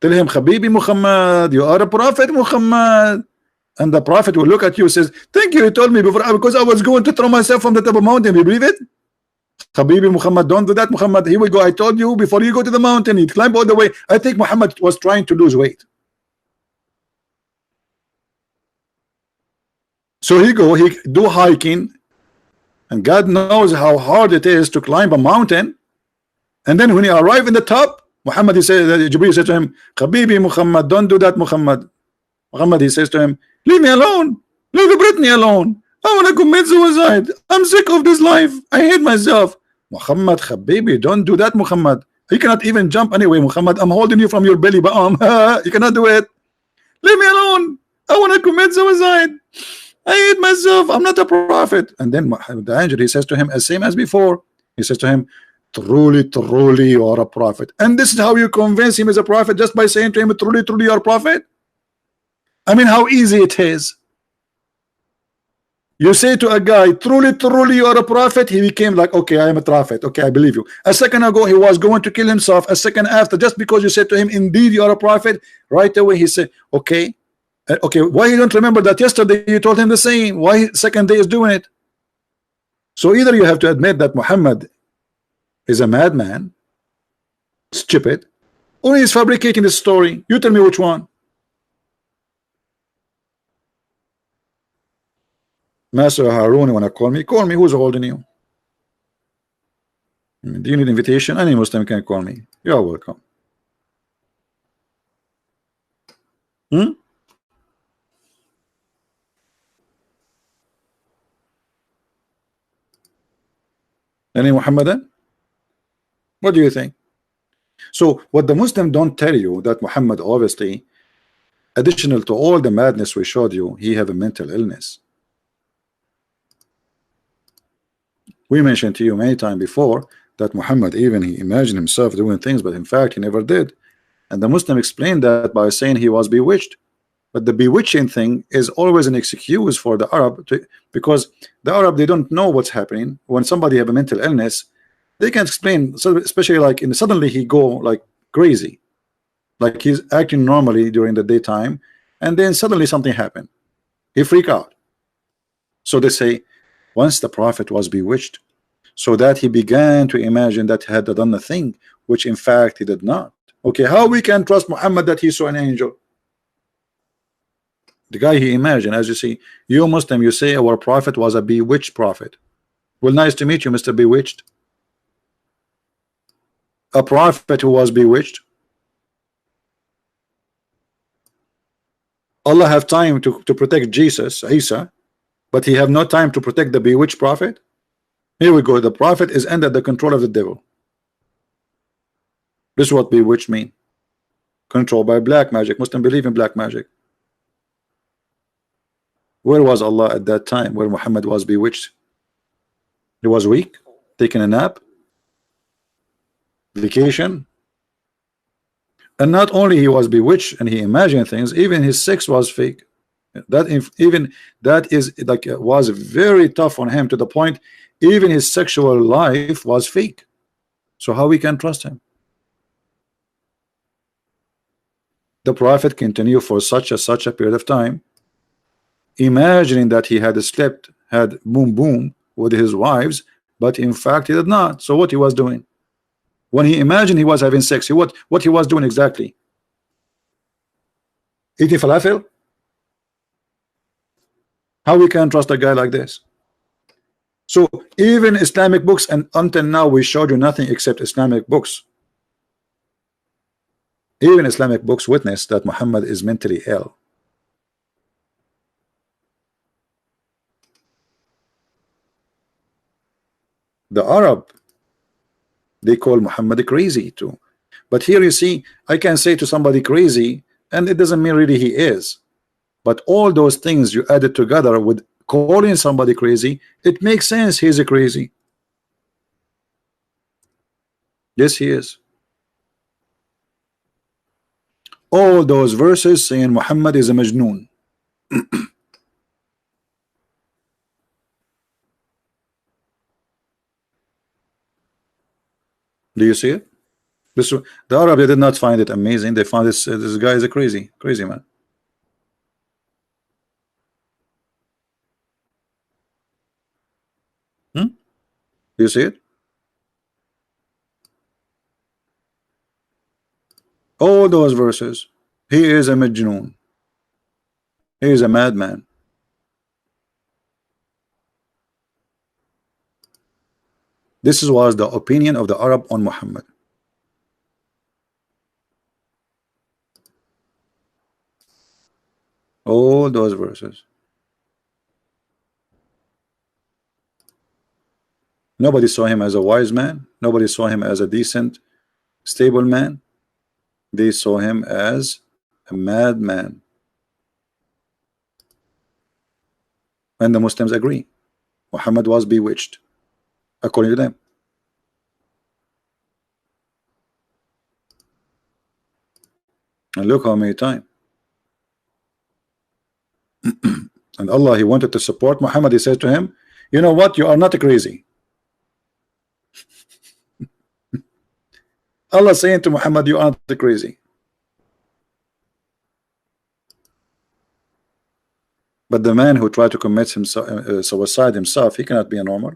Tell him, Habibi Muhammad, you are a prophet Muhammad. And the prophet will look at you and says, thank you, he told me before, because I was going to throw myself from the top of the mountain. You believe it? Habibi Muhammad, don't do that, Muhammad. Here we go. I told you before you go to the mountain, he'd climb all the way. I think Muhammad was trying to lose weight. So he do hiking, and God knows how hard it is to climb a mountain. And then when he arrived in the top, Muhammad, he said, Jibreel said to him, Habibi Muhammad, don't do that, Muhammad. Muhammad, he says to him, leave me alone. Leave Brittany alone. I want to commit suicide. I'm sick of this life. I hate myself. Muhammad, Habibi, don't do that, Muhammad. You cannot even jump anyway, Muhammad. I'm holding you from your belly button. You cannot do it. Leave me alone. I want to commit suicide. I hate myself. I'm not a prophet. And then the angel, he says to him, as same as before, he says to him, truly, truly, you are a prophet. And this is how you convince him as a prophet, just by saying to him, truly, truly, you are a prophet. I mean, how easy it is. You say to a guy, truly, truly, you are a prophet. He became like, okay, I am a prophet. Okay, I believe you. A second ago, he was going to kill himself. A second after, just because you said to him, indeed, you are a prophet, right away he said, okay. Okay, why you don't remember that yesterday you told him the same? Why second day is doing it? So either you have to admit that Muhammad is a madman, stupid, or he's fabricating the story. You tell me which one. Master Harun, you want to call me? Call me. Who's holding you? Do you need invitation? Any Muslim can call me. You are welcome. Any Muhammadan? What do you think? So what the Muslim don't tell you, that Muhammad, obviously, additional to all the madness we showed you, he have a mental illness. We mentioned to you many times before that Muhammad, even he imagined himself doing things, but in fact he never did. And the Muslim explained that by saying he was bewitched. But the bewitching thing is always an excuse for the Arab because the Arab, they don't know what's happening. When somebody have a mental illness, they can explain. So especially like suddenly he go like crazy, like he's acting normally during the daytime, and then suddenly something happened. He freak out. So they say once the Prophet was bewitched, so that he began to imagine that he had done a thing which in fact he did not. Okay, how we can trust Muhammad that he saw an angel? The guy he imagined, as you see, you Muslim, you say our prophet was a bewitched prophet. Well, nice to meet you, Mr. Bewitched. A prophet who was bewitched. Allah have time to protect Jesus, Isa, but he have no time to protect the bewitched prophet. Here we go. The prophet is under the control of the devil. This is what bewitched mean. Controlled by black magic. Muslim believe in black magic. Where was Allah at that time where Muhammad was bewitched? He was weak, taking a nap, vacation. And not only he was bewitched and he imagined things, even his sex was fake. That is like was very tough on him, to the point even his sexual life was fake. So how we can trust him? The Prophet continued for such a period of time, imagining that he had slept, had boom with his wives, but in fact he did not. So what he was doing when he imagined he was having sex, what he was doing exactly? Eating falafel? How we can trust a guy like this? So even Islamic books, and until now we showed you nothing except Islamic books. Even Islamic books witness that Muhammad is mentally ill. The Arab, they call Muhammad crazy too. But here you see, I can say to somebody crazy, and it doesn't mean really he is. But all those things you added together with calling somebody crazy, it makes sense he's a crazy. Yes, he is. All those verses saying Muhammad is a majnoon. Do you see it? This, the Arab, they did not find it amazing. They found this guy is a crazy man. Do you see it? All those verses. He is a majnoon. He is a madman. This was the opinion of the Arab on Muhammad. All those verses. Nobody saw him as a wise man. Nobody saw him as a decent, stable man. They saw him as a madman. And the Muslims agree. Muhammad was bewitched, according to them. And look how many times. And Allah, he wanted to support Muhammad. He said to him, you know what? You are not crazy. Allah saying to Muhammad, you aren't crazy. But the man who tried to commit himself, suicide himself, he cannot be a normal.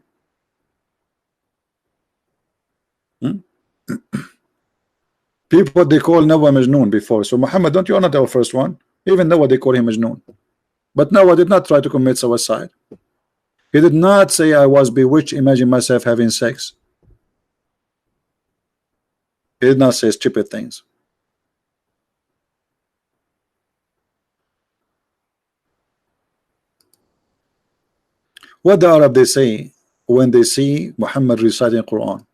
People they call Noah Majnoon before. So Muhammad, don't you are not our first one. Even Noah they call him Majnoon. But Noah did not try to commit suicide. He did not say I was bewitched, imagine myself having sex. He did not say stupid things. What the Arab they say when they see Muhammad reciting Quran?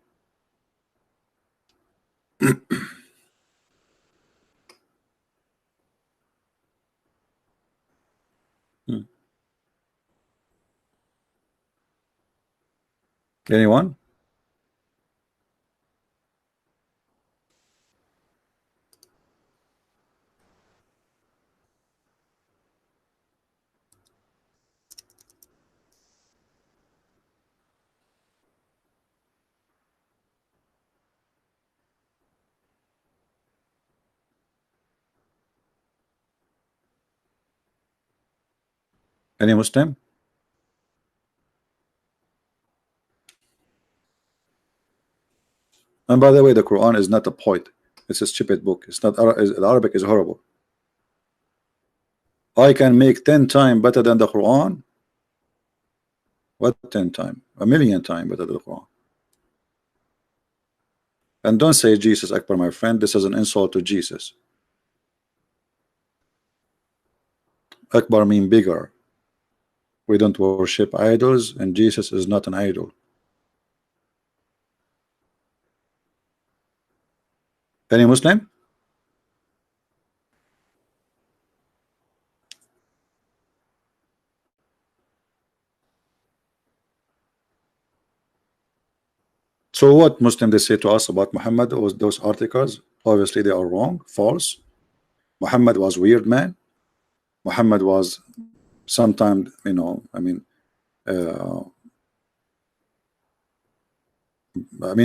Anyone? Any Muslim? And by the way, the Quran is not a poet. It's a stupid book. It's not the Arabic is horrible. I can make 10 times better than the Quran. What 10 times? A million times better than the Quran. And don't say Jesus Akbar, my friend. This is an insult to Jesus. Akbar mean bigger. We don't worship idols, and Jesus is not an idol. Any Muslim? So what Muslim they say to us about Muhammad was those articles? Obviously they are wrong, false. Muhammad was weird man. Muhammad was sometimes, you know, I mean,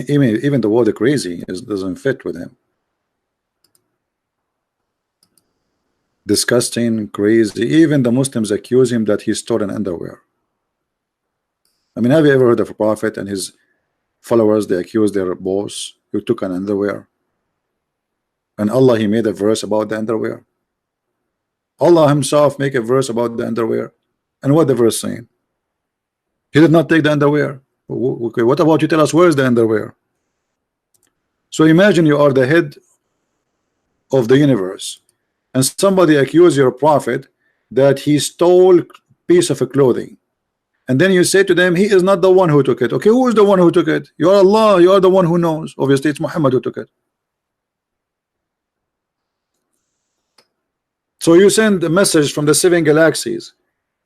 even the word crazy doesn't fit with him. Disgusting, crazy. Even the Muslims accuse him that he stole an underwear. I mean, have you ever heard of a prophet and his followers? They accuse their boss who took an underwear, and Allah he made a verse about the underwear. Allah himself make a verse about the underwear, and what the verse saying? He did not take the underwear. Okay, what about you? Tell us where's the underwear? So imagine you are the head of the universe, and somebody accuse your prophet that he stole piece of clothing, and then you say to them he is not the one who took it. Okay, who is the one who took it? You are Allah. You are the one who knows. Obviously it's Muhammad who took it. So you send a message from the 7 galaxies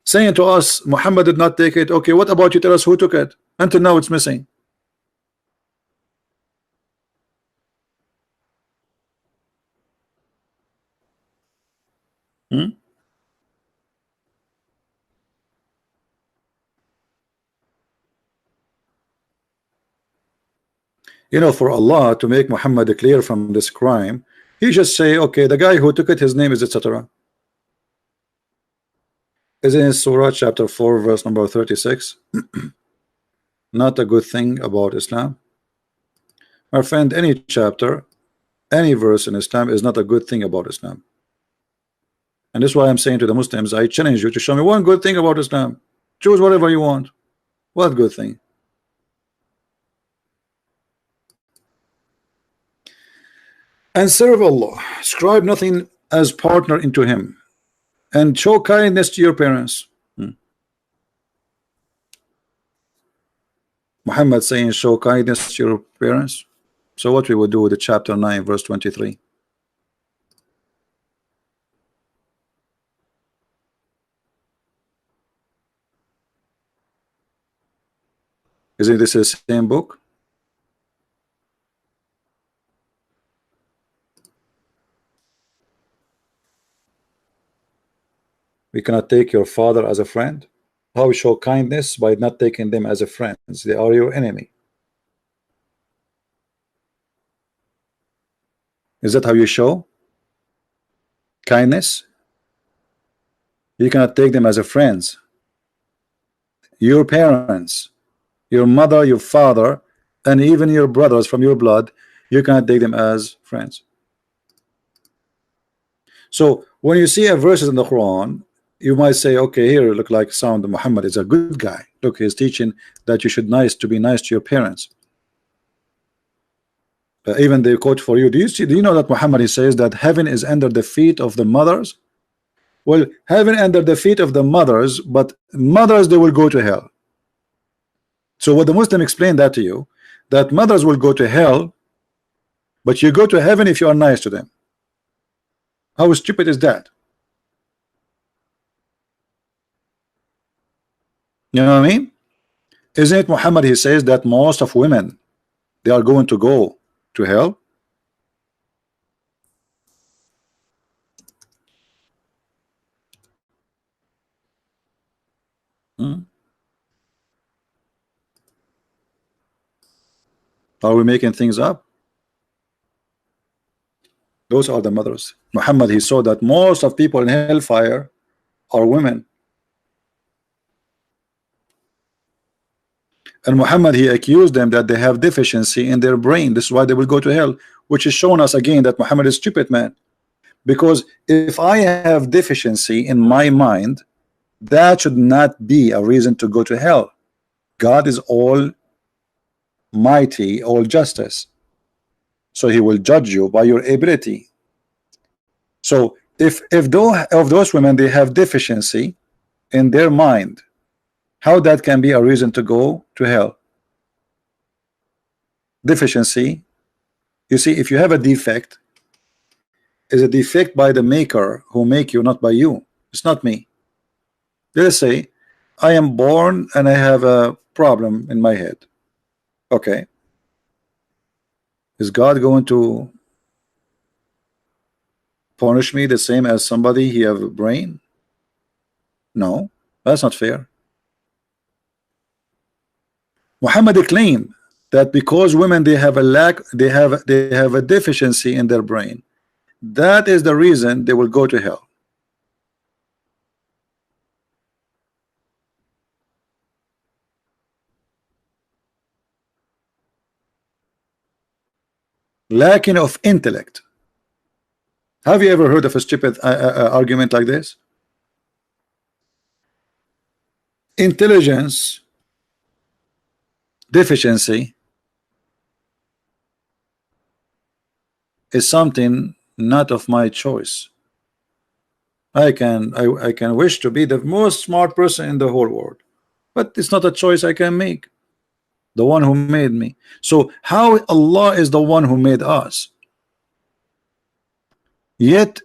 saying to us Muhammad did not take it. Okay, what about you? Tell us who took it. Until now it's missing. You know, for Allah to make Muhammad clear from this crime, he just say, okay, the guy who took it, his name is etc. Isn't it Surah chapter 4 verse number 36? Not a good thing about Islam. My friend, any chapter, any verse in Islam is not a good thing about Islam. And this is why I'm saying to the Muslims, I challenge you to show me one good thing about Islam. Choose whatever you want. What good thing? And serve Allah, ascribe nothing as partner into him, and show kindness to your parents. Muhammad saying show kindness to your parents. So what we would do with the chapter 9 verse 23? Isn't this the same book? We cannot take your father as a friend. How we show kindness? By not taking them as a friends. They are your enemy. Is that how you show kindness? You cannot take them as a friends. Your parents, your mother, your father, and even your brothers from your blood, you cannot take them as friends. So when you see a verses in the Quran, you might say, okay, here look like sound Muhammad is a good guy. Look, he's teaching that you should be nice to your parents. Even they quote for you. Do you know that Muhammad, he says that heaven is under the feet of the mothers? Well, heaven under the feet of the mothers, but mothers, they will go to hell. So what the Muslim explained that to you, that mothers will go to hell, but you go to heaven if you are nice to them. How stupid is that? You know what I mean? Isn't it Muhammad, he says that most of women, they are going to go to hell? Are we making things up? Those are the mothers. Muhammad, he saw that most of people in hellfire are women. And Muhammad, he accused them that they have deficiency in their brain. This is why they will go to hell, which is showing us again that Muhammad is stupid, man. Because if I have deficiency in my mind, that should not be a reason to go to hell. God is all mighty, all justice. So he will judge you by your ability. So if those women, they have deficiency in their mind, how that can be a reason to go to hell? Deficiency, you see, if you have a defect, is a defect by the maker who make you, not by you. It's not me. Let's say I am born and I have a problem in my head. Okay. Is God going to punish me the same as somebody he have a brain? No, that's not fair. Muhammad claimed that because women, they have a deficiency in their brain, that is the reason they will go to hell. Lacking of intellect. Have you ever heard of a stupid argument like this? Intelligence deficiency is something not of my choice. I can wish to be the most smart person in the whole world, but it's not a choice I can make. The one who made me. So how Allah is the one who made us? Yet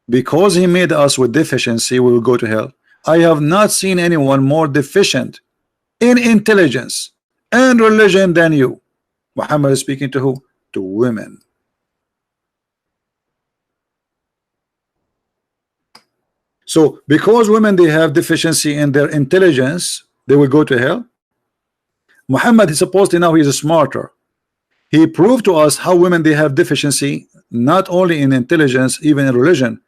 because he made us with deficiency, we will go to hell. I have not seen anyone more deficient in intelligence and religion than you. Muhammad is speaking to who? To women. So because women, they have deficiency in their intelligence, they will go to hell. Muhammad is supposedly now he is smarter. He proved to us how women they have deficiency, not only in intelligence, even in religion.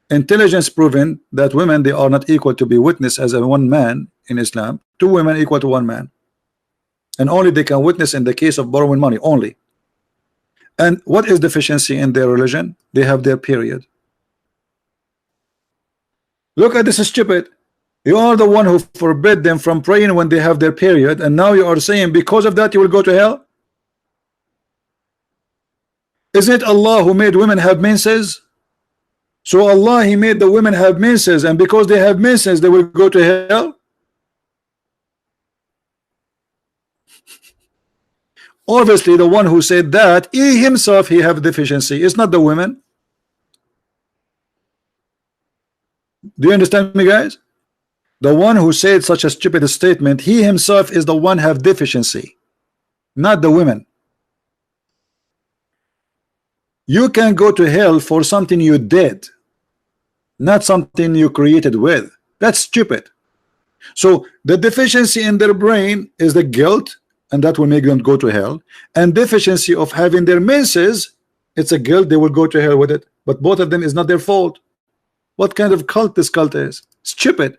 Intelligence proven that women they are not equal to be witness as a one man in Islam. Two women equal to one man, and only they can witness in the case of borrowing money only. And what is deficiency in their religion? They have their period. Look at this stupid. You are the one who forbid them from praying when they have their period, and now you are saying because of that you will go to hell. Isn't it Allah who made women have menses? So Allah, He made the women have menses, and because they have menses, they will go to hell. Obviously, the one who said that, he himself, he have deficiency. It's not the women. Do you understand me, guys? The one who said such a stupid statement, he himself is the one have deficiency, not the women. You can go to hell for something you did, not something you created with. That's stupid. So the deficiency in their brain is the guilt, and that will make them go to hell. And deficiency of having their menses, it's a guilt, they will go to hell with it. But both of them is not their fault. What kind of cult this cult is? Stupid.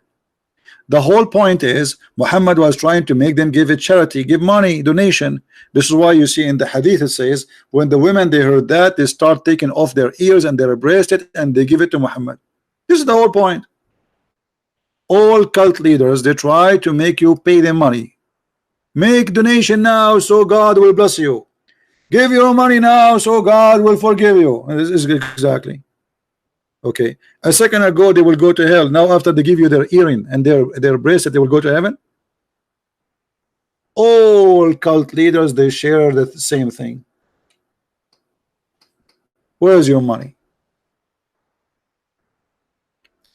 The whole point is Muhammad was trying to make them give it charity, give money, donation. This is why you see in the hadith it says when the women they heard that, they start taking off their ears and their bracelet and they give it to Muhammad. This is the whole point. All cult leaders, they try to make you pay them money. Make donation now so God will bless you. Give your money now so God will forgive you. And this is exactly. Okay, a second ago they will go to hell. Now after they give you their earring and their bracelet, they will go to heaven. All cult leaders, they share the same thing. Where's your money?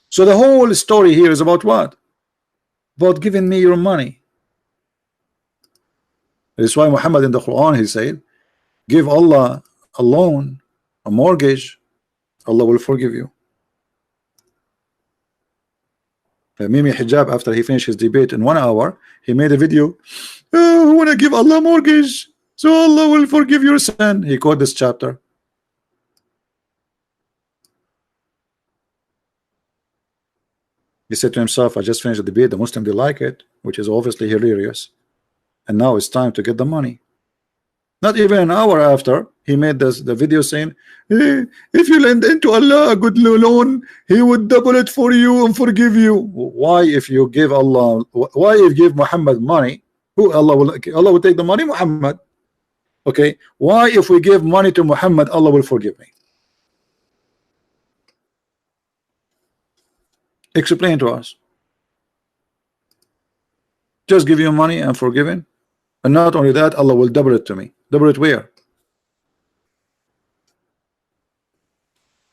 So the whole story here is about what? About giving me your money. That's why Muhammad in the Quran, he said, give Allah a loan, a mortgage, Allah will forgive you. Mimi Hijab, after he finished his debate in 1 hour, he made a video. Oh, I want to give Allah mortgage so Allah will forgive your sin. He quoted this chapter. He said to himself, I just finished the debate, the Muslim they like it, which is obviously hilarious, and now it's time to get the money. Not even an hour after, he made the video saying, if you lend into Allah a good loan, He would double it for you and forgive you. Why, if you give Allah, why if you give Muhammad money, who Allah will take the money? Muhammad. Okay, why if we give money to Muhammad, Allah will forgive me? Explain to us. Just give you money and forgiven, and not only that, Allah will double it to me. Double it where?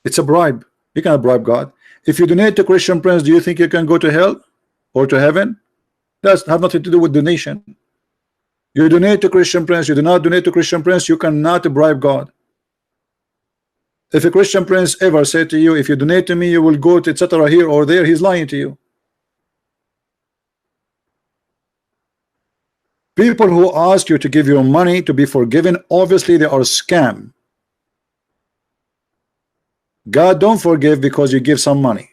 It's a bribe. You cannot bribe God. If you donate to Christian Prince, do you think you can go to hell or to heaven? That's have nothing to do with donation. You donate to Christian Prince, you do not donate to Christian Prince, you cannot bribe God. If a Christian Prince ever said to you, if you donate to me, you will go to etc. here or there, he's lying to you. People who ask you to give your money to be forgiven, obviously they are a scam. God don't forgive because you give some money.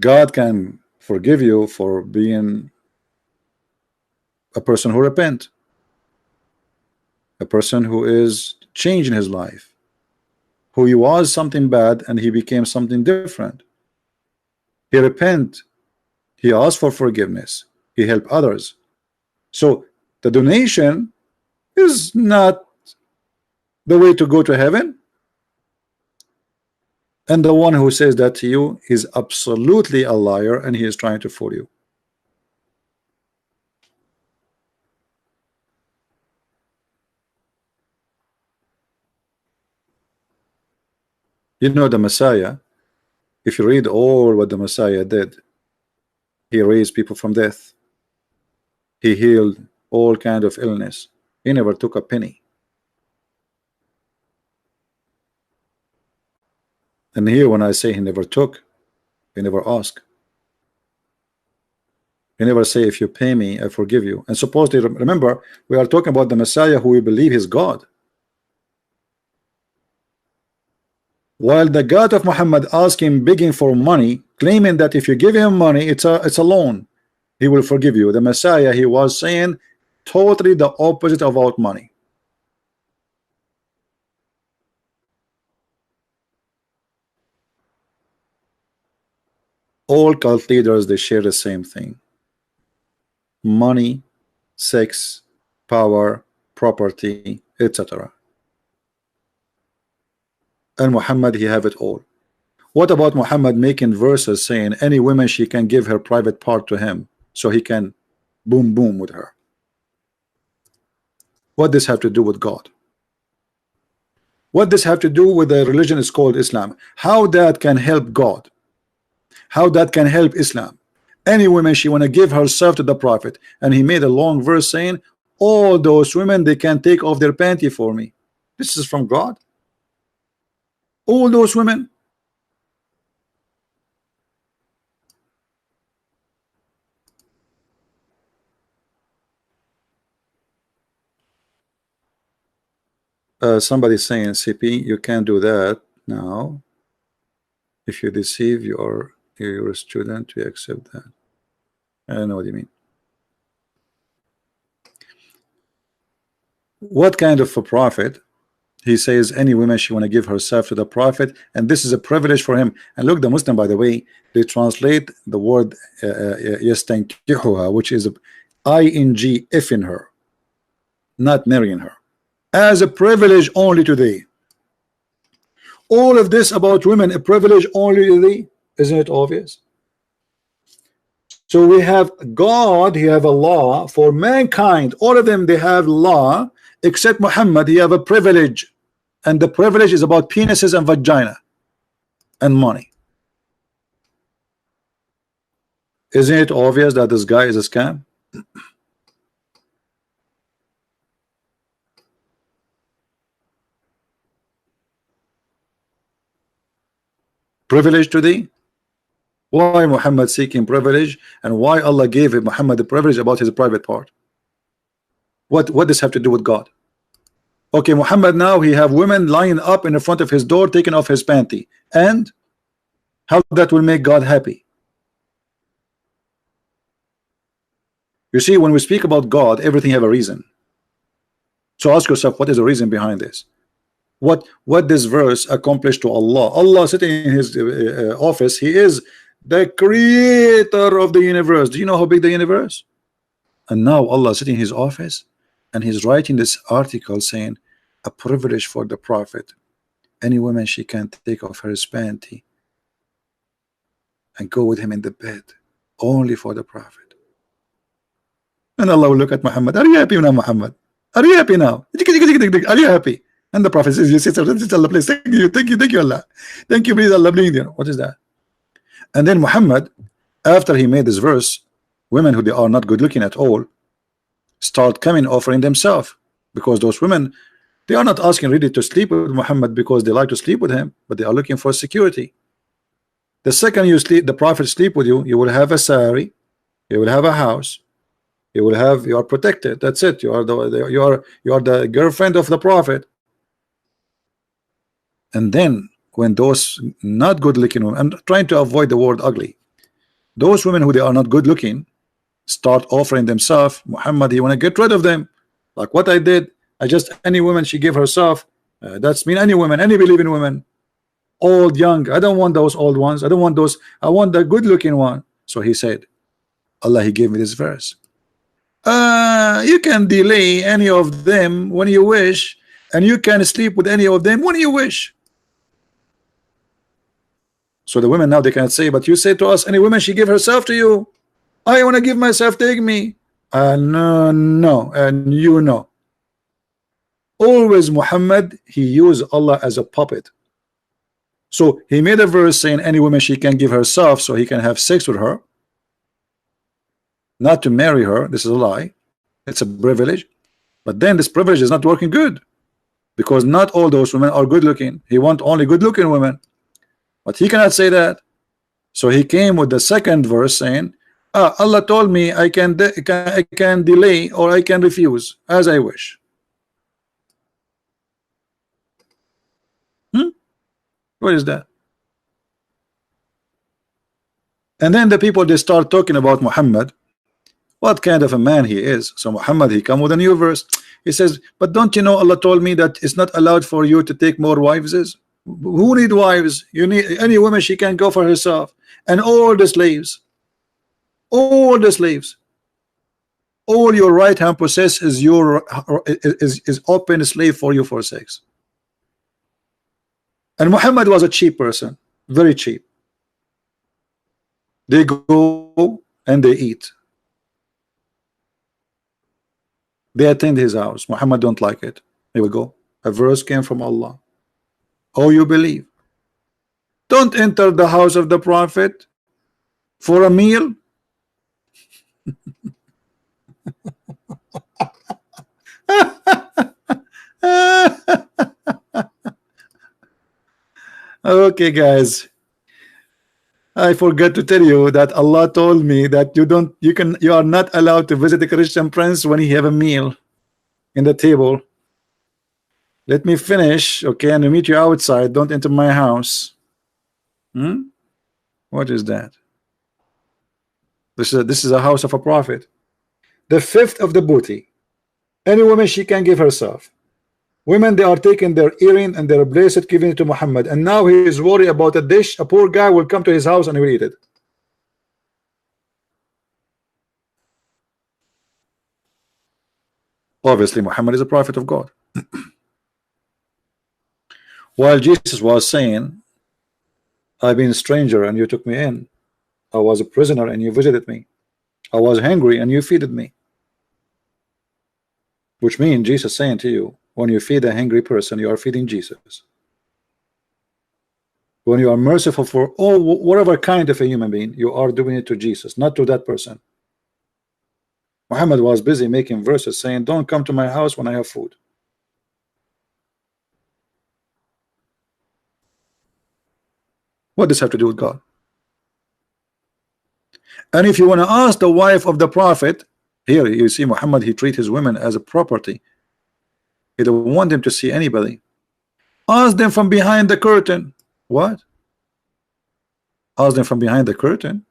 God can forgive you for being a person who repent, a person who is changing his life, who he was something bad and he became something different. He repent. He asked for forgiveness. He helped others. So the donation is not the way to go to heaven. And the one who says that to you is absolutely a liar, and he is trying to fool you. You know the Messiah, if you read all what the Messiah did, he raised people from death. He healed all kind of illness. He never took a penny. And here when I say he never took, he never asked. He never say, if you pay me, I forgive you. And supposedly, remember, we are talking about the Messiah who we believe is God. While the God of Muhammad asked him, begging for money, claiming that if you give him money, it's a loan, he will forgive you. The Messiah, he was saying totally the opposite about money. All cult leaders, they share the same thing: money, sex, power, property, etc. And Muhammad, he have it all. What about Muhammad making verses saying any woman she can give her private part to him so he can boom boom with her? What this have to do with God? What this have to do with the religion is called Islam? How that can help God? How that can help Islam? Any woman she want to give herself to the Prophet, and he made a long verse saying all those women, they can take off their panty for me. This is from God? All those women? Somebody saying, CP, you can't do that now. If you deceive you're a student, we accept that. I don't know what you mean. What kind of a prophet? He says any woman she want to give herself to the Prophet, and this is a privilege for him. And look, the Muslim, by the way, they translate the word yastankihuha, which is ing, if in her, not marrying her, as a privilege only to thee. All of this about women, a privilege only to thee. Isn't it obvious? So we have God, he have a law for mankind. All of them, they have law, except Muhammad, he have a privilege. And the privilege is about penises and vagina and money. Isn't it obvious that this guy is a scam? Privilege to thee? Why Muhammad seeking privilege, and why Allah gave Muhammad the privilege about his private part? What does this have to do with God? Okay, Muhammad, now he have women lying up in the front of his door taking off his panty, and how that will make God happy? You see, when we speak about God, everything have a reason. So ask yourself, what is the reason behind this? What this verse accomplished to Allah? Allah sitting in his office, he is the creator of the universe. Do you know how big the universe? And now Allah sitting in his office, and he's writing this article saying a privilege for the Prophet. Any woman she can take off her panty and go with him in the bed, only for the Prophet. And Allah will look at Muhammad. Are you happy now, Muhammad? Are you happy now? Are you happy? And the Prophet says, yes, Allah, please, thank you, Allah. Thank you, please, Allah, please. What is that? And then Muhammad, after he made this verse, women who they are not good looking at all start coming offering themselves, because those women, they are not asking really to sleep with Muhammad because they like to sleep with him, but they are looking for security. The second you sleep, the Prophet sleep with you, you will have a salary, you will have a house, you are protected. That's it. You are the girlfriend of the Prophet. And then when those not good looking women, I'm trying to avoid the word ugly, those women who they are not good looking start offering themselves, Muhammad, you want to get rid of them, like what I did. I just, any woman she gave herself, that's mean any woman, any believing women, old, young. I don't want those old ones. I don't want those. I want the good looking one. So he said, Allah, he gave me this verse. You can delay any of them when you wish, and you can sleep with any of them when you wish. So the women now, they can say, but you say to us, any woman she give herself to you, I want to give myself, take me. No, and you know. Always Muhammad, he used Allah as a puppet. So he made a verse saying any woman she can give herself so he can have sex with her, not to marry her. This is a lie. It's a privilege. But then this privilege is not working good, because not all those women are good looking. He want only good looking women, but he cannot say that. So he came with the second verse saying Allah told me I can delay or I can refuse as I wish. What is that? And then the people, they start talking about Muhammad, what kind of a man he is. So Muhammad, he come with a new verse. He says, but don't you know Allah told me that it's not allowed for you to take more wives? Who need wives? You need any woman, she can go for herself. And all the slaves, all the slaves, all your right hand possess is your is open slave for you for sex. And Muhammad was a cheap person, very cheap. They go and they eat. They attend his house. Muhammad don't like it. Here we go. A verse came from Allah. Oh, you believe? Don't enter the house of the Prophet for a meal. Okay, guys. I forgot to tell you that Allah told me that you are not allowed to visit a Christian prince when he have a meal in the table. Let me finish, okay, and meet you outside. Don't enter my house. What is that? This is a house of a prophet. The fifth of the booty. Any woman, she can give herself. Women, they are taking their earring and their bracelet, giving it to Muhammad, and now he is worried about a dish. A poor guy will come to his house and he will eat it. Obviously Muhammad is a prophet of God. While Jesus was saying, I've been a stranger and you took me in. I was a prisoner and you visited me. I was hungry and you feeded me. Which means Jesus saying to you, when you feed a hungry person, you are feeding Jesus. When you are merciful for all whatever kind of a human being, you are doing it to Jesus, not to that person. Muhammad was busy making verses saying, don't come to my house when I have food. What does this have to do with God? And if you want to ask the wife of the prophet, here you see Muhammad, he treats his women as a property. He don't want them to see anybody. Ask them from behind the curtain. What? Ask them from behind the curtain?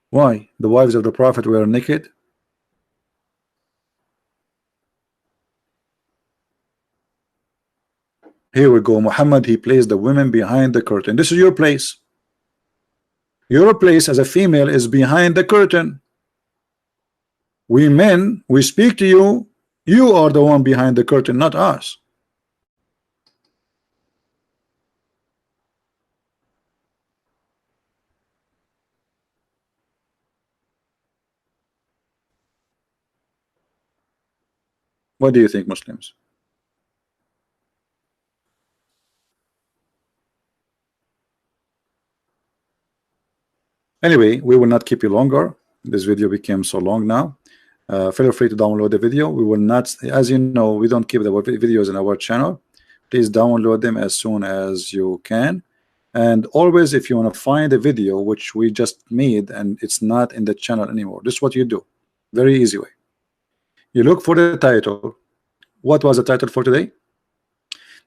Why? The wives of the prophet were naked? Here we go. Muhammad, he placed the women behind the curtain. This is your place. Your place as a female is behind the curtain. We men, we speak to you. You are the one behind the curtain, not us. What do you think, Muslims? Anyway, we will not keep you longer. This video became so long now. Feel free to download the video. We will not, as you know, we don't keep the videos in our channel. Please download them as soon as you can. And always, if you want to find a video which we just made and it's not in the channel anymore, this is what you do. Very easy way. You look for the title. What was the title for today?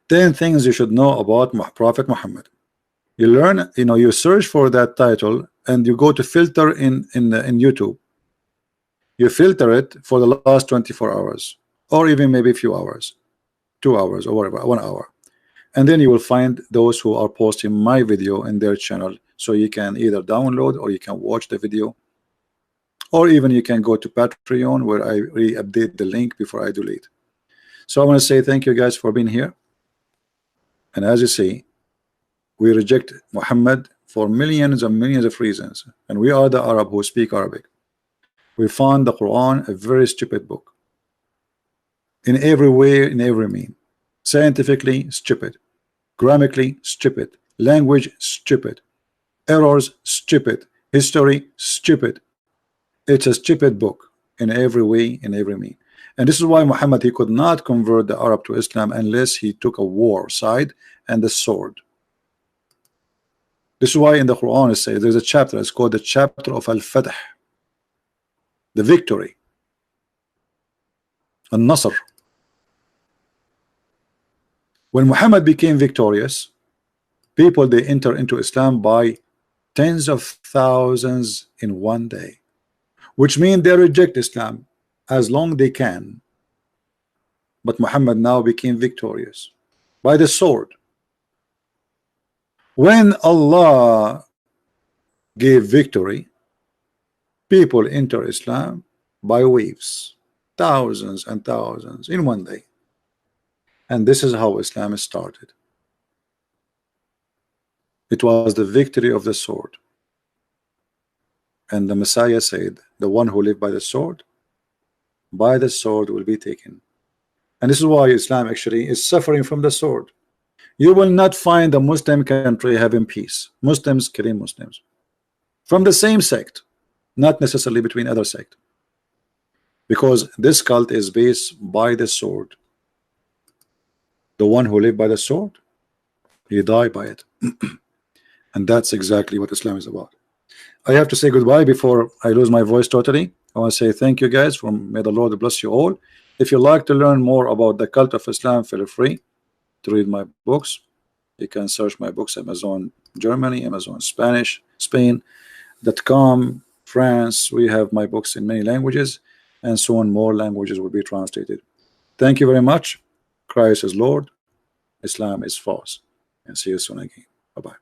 10 things you should know about Prophet Muhammad. You learn, you search for that title and you go to filter in YouTube. You filter it for the last 24 hours or even maybe a few hours, 2 hours or whatever, 1 hour, and then you will find those who are posting my video in their channel, so you can either download or you can watch the video, or even you can go to Patreon where I re-update the link before I delete. So I want to say thank you guys for being here. And as you see, we reject Muhammad for millions and millions of reasons, and we are the Arab who speak Arabic. We found the Quran a very stupid book in every way, in every mean. Scientifically stupid, grammatically stupid, language stupid, errors stupid, history stupid. It's a stupid book in every way, in every mean. And this is why Muhammad, he could not convert the Arab to Islam unless he took a war side and the sword. This is why in the Quran it says there's a chapter, it's called the chapter of Al-Fath, the victory, Al-Nasr. When Muhammad became victorious, people, they enter into Islam by tens of thousands in one day, which means they reject Islam as long they can. But Muhammad now became victorious by the sword. When Allah gave victory, people enter Islam by waves, thousands and thousands in one day. And this is how Islam started. It was the victory of the sword. And the Messiah said, the one who lived by the sword will be taken. And this is why Islam actually is suffering from the sword. You will not find a Muslim country having peace. Muslims killing Muslims from the same sect, not necessarily between other sect, because this cult is based by the sword. The one who lived by the sword, he died by it. And that's exactly what Islam is about. I have to say goodbye before I lose my voice totally. I want to say thank you guys. May the Lord bless you all. If you like to learn more about the cult of Islam, feel free to read my books. You can search my books, Amazon Germany, Amazon Spanish, Spain.com, France. We have my books in many languages, and soon more languages will be translated. Thank you very much. Christ is Lord, Islam is false. And see you soon again. Bye-bye.